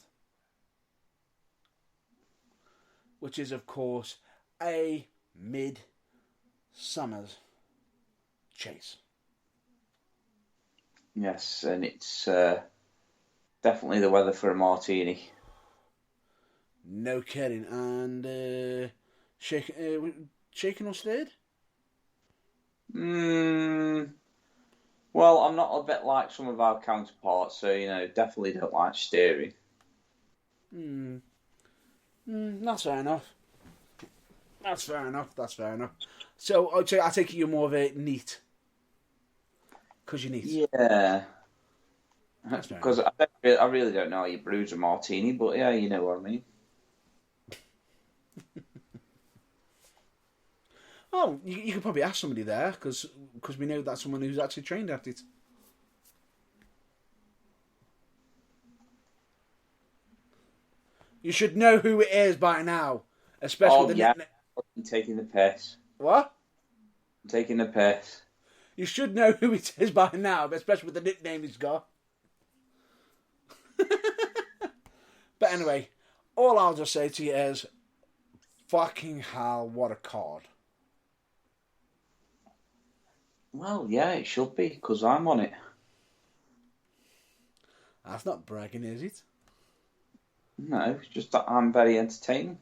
Which is, of course, a mid-summer's chase. Yes, and it's definitely the weather for a martini. No kidding. And shaken or stirred? Well, I'm not a bit like some of our counterparts, so, definitely don't like steering. That's fair enough. That's fair enough. So, I take it you're more of a neat. Because you're neat. Yeah. Because I really don't know how you brews a martini, but yeah, you know what I mean. Oh, you could probably ask somebody there, because we know that's someone who's actually trained at it. You should know who it is by now, especially with the nickname. I'm taking the piss. What? I'm taking the piss. You should know who it is by now, especially with the nickname he's got. But anyway, all I'll just say to you is, fucking hell, what a card. Well, yeah, it should be, because I'm on it. That's not bragging, is it? No, it's just that I'm very entertaining.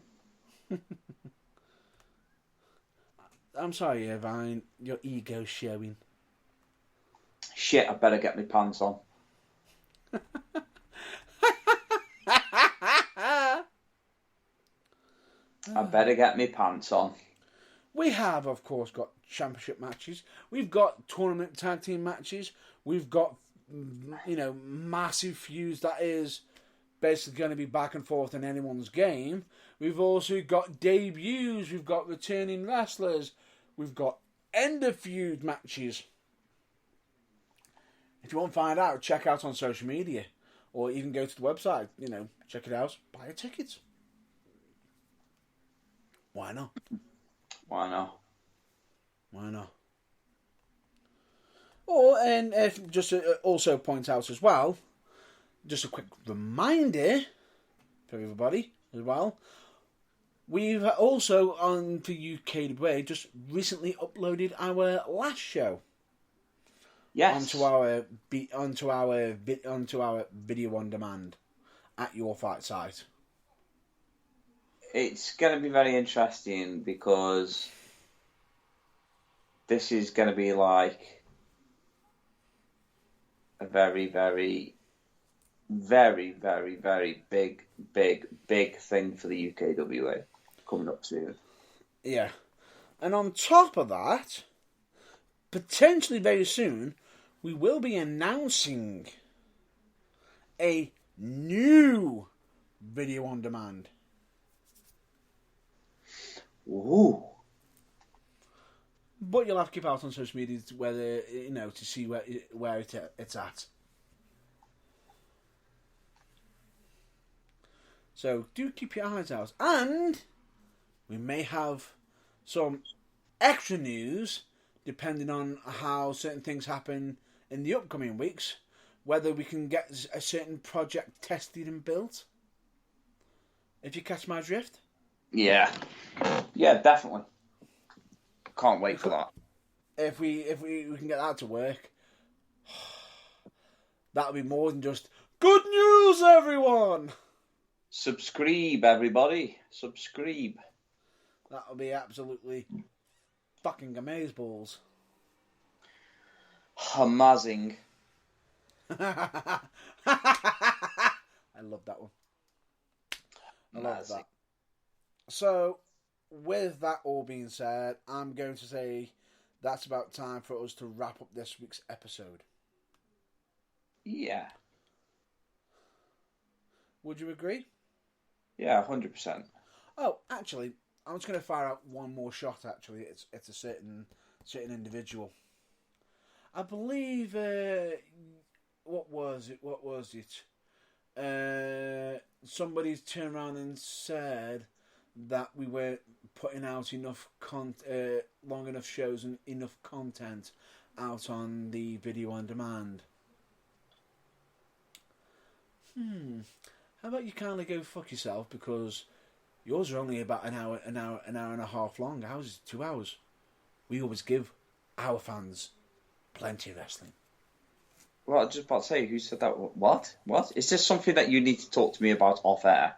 I'm sorry, Irvine. Your ego's showing. Shit, I better get my pants on. I better get my pants on. We have, of course, got championship matches. We've got tournament tag team matches. We've got, massive feuds that is basically going to be back and forth in anyone's game. We've also got debuts. We've got returning wrestlers. We've got end of feud matches. If you want to find out, check out on social media. Or even go to the website. Check it out. Buy a ticket. Why not? Why not? Why not? Or, and if just to also point out as well, just a quick reminder for everybody as well, we've also on the UKWA just recently uploaded our last show. Yes. Onto our video on demand at Your Fight site. It's going to be very interesting because this is going to be like a very, very, very, very, very big thing for the UKWA coming up soon. Yeah. And on top of that, potentially very soon, we will be announcing a new video on demand. Ooh. But you'll have to keep out on social media whether to see where it's at. So do keep your eyes out, and we may have some extra news depending on how certain things happen in the upcoming weeks. Whether we can get a certain project tested and built. If you catch my drift. Yeah, definitely. Can't wait for that. If we can get that to work, that'll be more than just good news, everyone. Subscribe, everybody. Subscribe. That'll be absolutely fucking amazeballs. Amazing. I love that one. I love that. So, with that all being said, I'm going to say that's about time for us to wrap up this week's episode. Yeah. Would you agree? Yeah, 100%. Oh, actually, I'm just going to fire out one more shot, actually. It's a certain individual. I believe, what was it? Somebody's turned around and said that we weren't putting out enough long enough shows and enough content out on the video on demand. How about you kindly go fuck yourself, because yours are only about an hour and a half long. Ours is 2 hours. We always give our fans plenty of wrestling. Well, I was just about to say, who said that? What? Is this something that you need to talk to me about off air?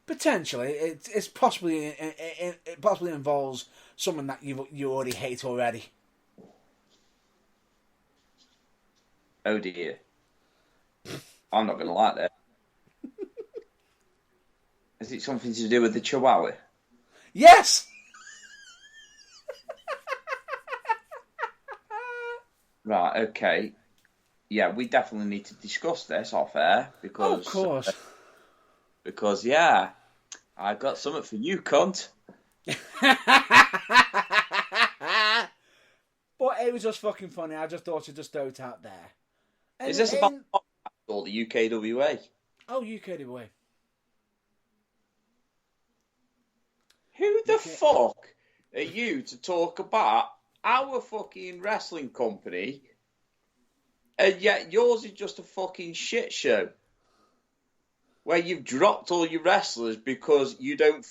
Potentially, it's possibly it possibly involves someone that you already hate already. Oh dear, I'm not going to like that. Is it something to do with the Chihuahua? Yes. Right. Okay. Yeah, we definitely need to discuss this off air because. Oh, of course. Because yeah, I got something for you, cunt. But it was just fucking funny. I just thought I'd just throw it out there. Is this about or the UKWA? Oh, UKWA. Who the fuck are you to talk about our fucking wrestling company, and yet yours is just a fucking shit show? Where you've dropped all your wrestlers because you don't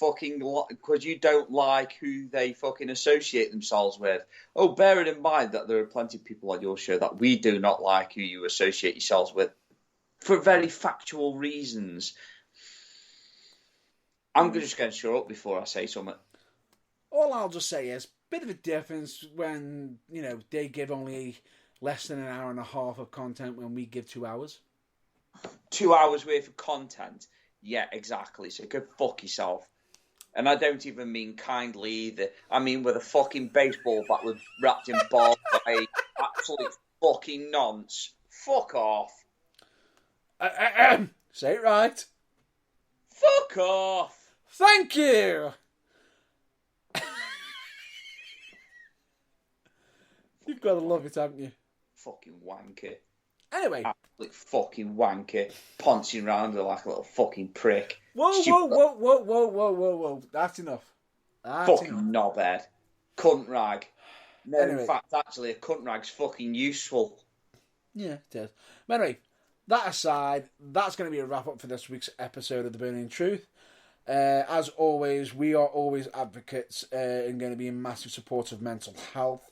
like who they fucking associate themselves with. Oh, bear it in mind that there are plenty of people on your show that we do not like who you associate yourselves with. for very factual reasons. I'm just going to shut up before I say something. All I'll just say is, bit of a difference when, they give only less than an hour and a half of content when we give 2 hours. 2 hours worth of content? Yeah, exactly. So go fuck yourself. And I don't even mean kindly either. I mean with a fucking baseball bat with wrapped in ball play. Absolute fucking nonce. Fuck off. Say it right. Fuck off. Thank you. You've got to love it, haven't you? Fucking wanker. Anyway. Absolute fucking wanker. Pouncing around like a little fucking prick. Whoa. That's enough. Fucking knobhead. Cunt rag. No, anyway. In fact, actually, a cunt rag's fucking useful. Yeah, it is. But anyway, that aside, that's going to be a wrap-up for this week's episode of The Burning Truth. As always, we are always advocates and going to be in massive support of mental health.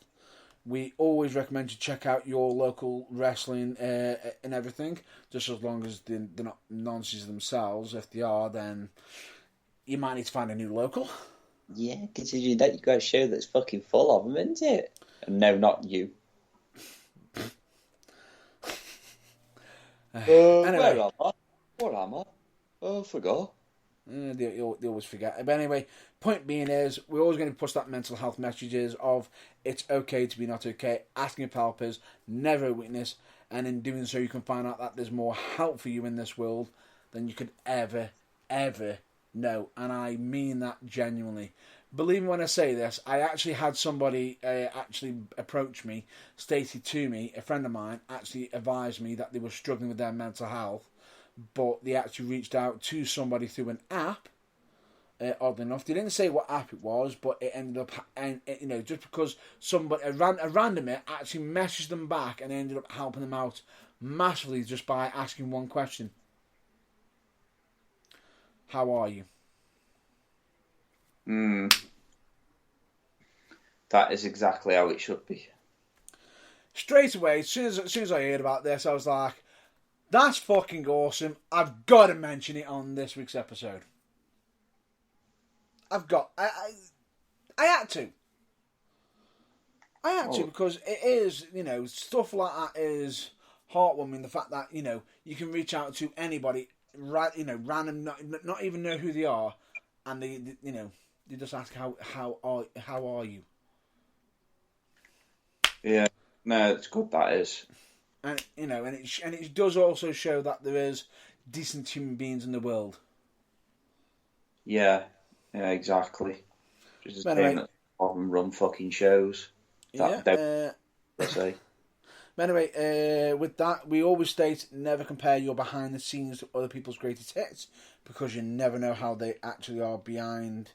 We always recommend you check out your local wrestling and everything, just as long as they're not nonsense themselves. If they are, then you might need to find a new local. Yeah, considering that you got a show that's fucking full of them, isn't it? No, not you. Anyway. Where am I? Oh, I forgot. They always forget. But anyway, point being is, we're always going to push that mental health messages of it's okay to be not okay, asking for help is never a weakness, and in doing so you can find out that there's more help for you in this world than you could ever know. And I mean that genuinely. Believe me when I say this, I actually had somebody actually approach me, stated to me, a friend of mine actually advised me that they were struggling with their mental health, but they actually reached out to somebody through an app. Oddly enough, they didn't say what app it was, but it ended up, and just because somebody, a randomer, actually messaged them back and ended up helping them out massively just by asking one question: "How are you?" That is exactly how it should be. Straight away, as soon as I heard about this, I was like, "That's fucking awesome! I've got to mention it on this week's episode." I had to. Because it is, stuff like that is heartwarming. The fact that, you can reach out to anybody, right, random, not even know who they are, and they just ask how are you? Yeah, no, it's good that is. And it does also show that there is decent human beings in the world. Yeah, exactly. Just anyway, run fucking shows. Say. Anyway, with that, we always state never compare your behind the scenes to other people's greatest hits, because you never know how they actually are behind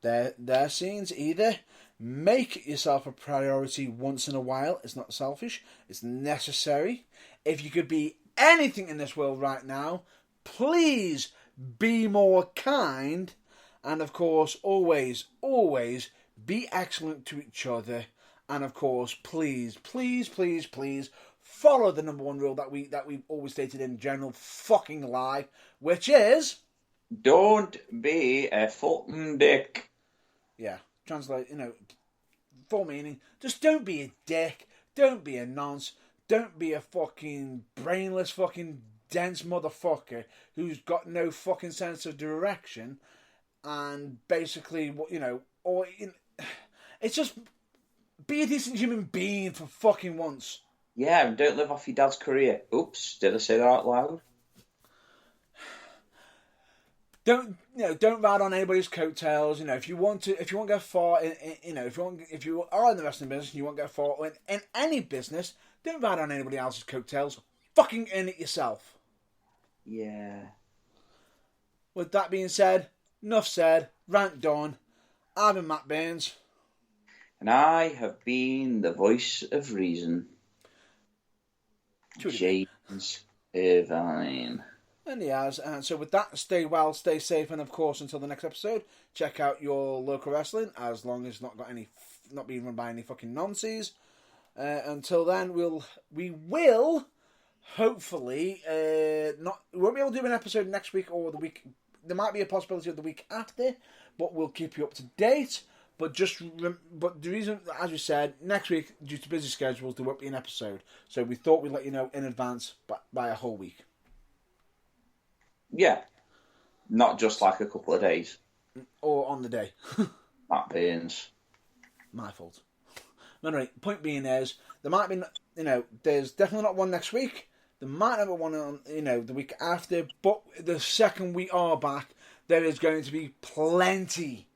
their scenes either. Make yourself a priority once in a while. It's not selfish. It's necessary. If you could be anything in this world right now, please be more kind. And of course, always be excellent to each other. And of course, please follow the number one rule that we've always stated in general fucking life, which is don't be a fucking dick. Yeah, translate, full meaning. Just don't be a dick. Don't be a nonce. Don't be a fucking brainless fucking dense motherfucker who's got no fucking sense of direction. And basically, it's just be a decent human being for fucking once. Yeah, and don't live off your dad's career. Oops, did I say that out loud? Don't ride on anybody's coattails. If you want to go far, if you are in the wrestling business and you want to go far in any business, don't ride on anybody else's coattails. Fucking earn it yourself. Yeah. With that being said, enough said. Rant done. I've been Matt Burns. And I have been the voice of reason. James Irvine. And he has. And so with that, stay well, stay safe, and of course, until the next episode, check out your local wrestling, as long as it's not being run by any fucking nonsense. Until then, we will hopefully, we won't be able to do an episode next week or the week. There might be a possibility of the week after, but we'll keep you up to date. But but the reason, as we said, next week, due to busy schedules, there won't be an episode. So we thought we'd let you know in advance by a whole week. Yeah. Not just like a couple of days. Or on the day. That beans. My fault. Anyway, point being is, there might be, there's definitely not one next week. There might not be one on, the week after. But the second we are back, there is going to be plenty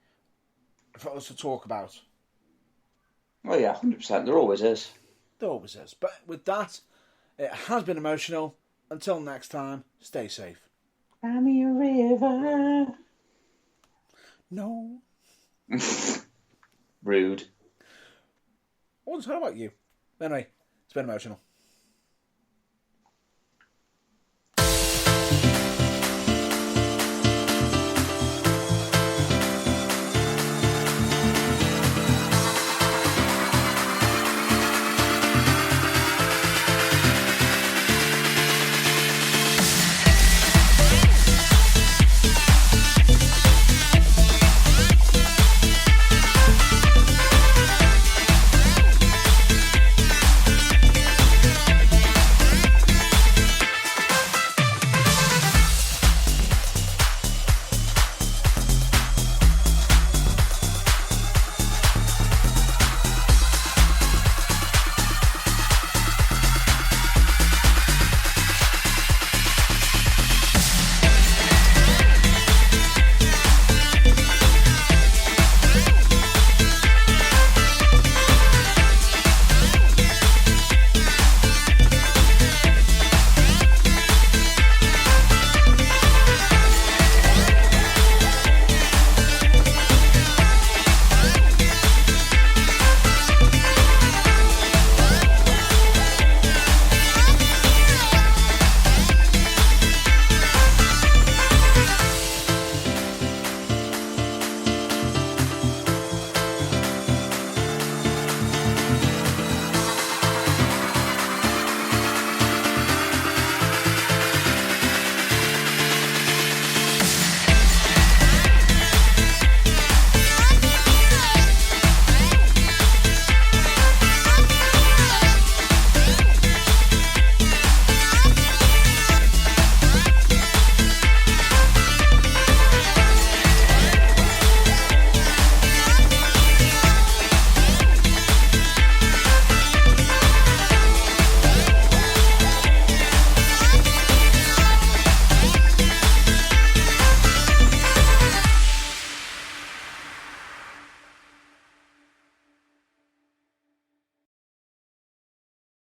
for us to talk about. Oh yeah, 100%. There always is. There always is. But with that, it has been emotional. Until next time, stay safe. I'm your river. No. Rude. I wasn't talking about you. Anyway, it's been emotional.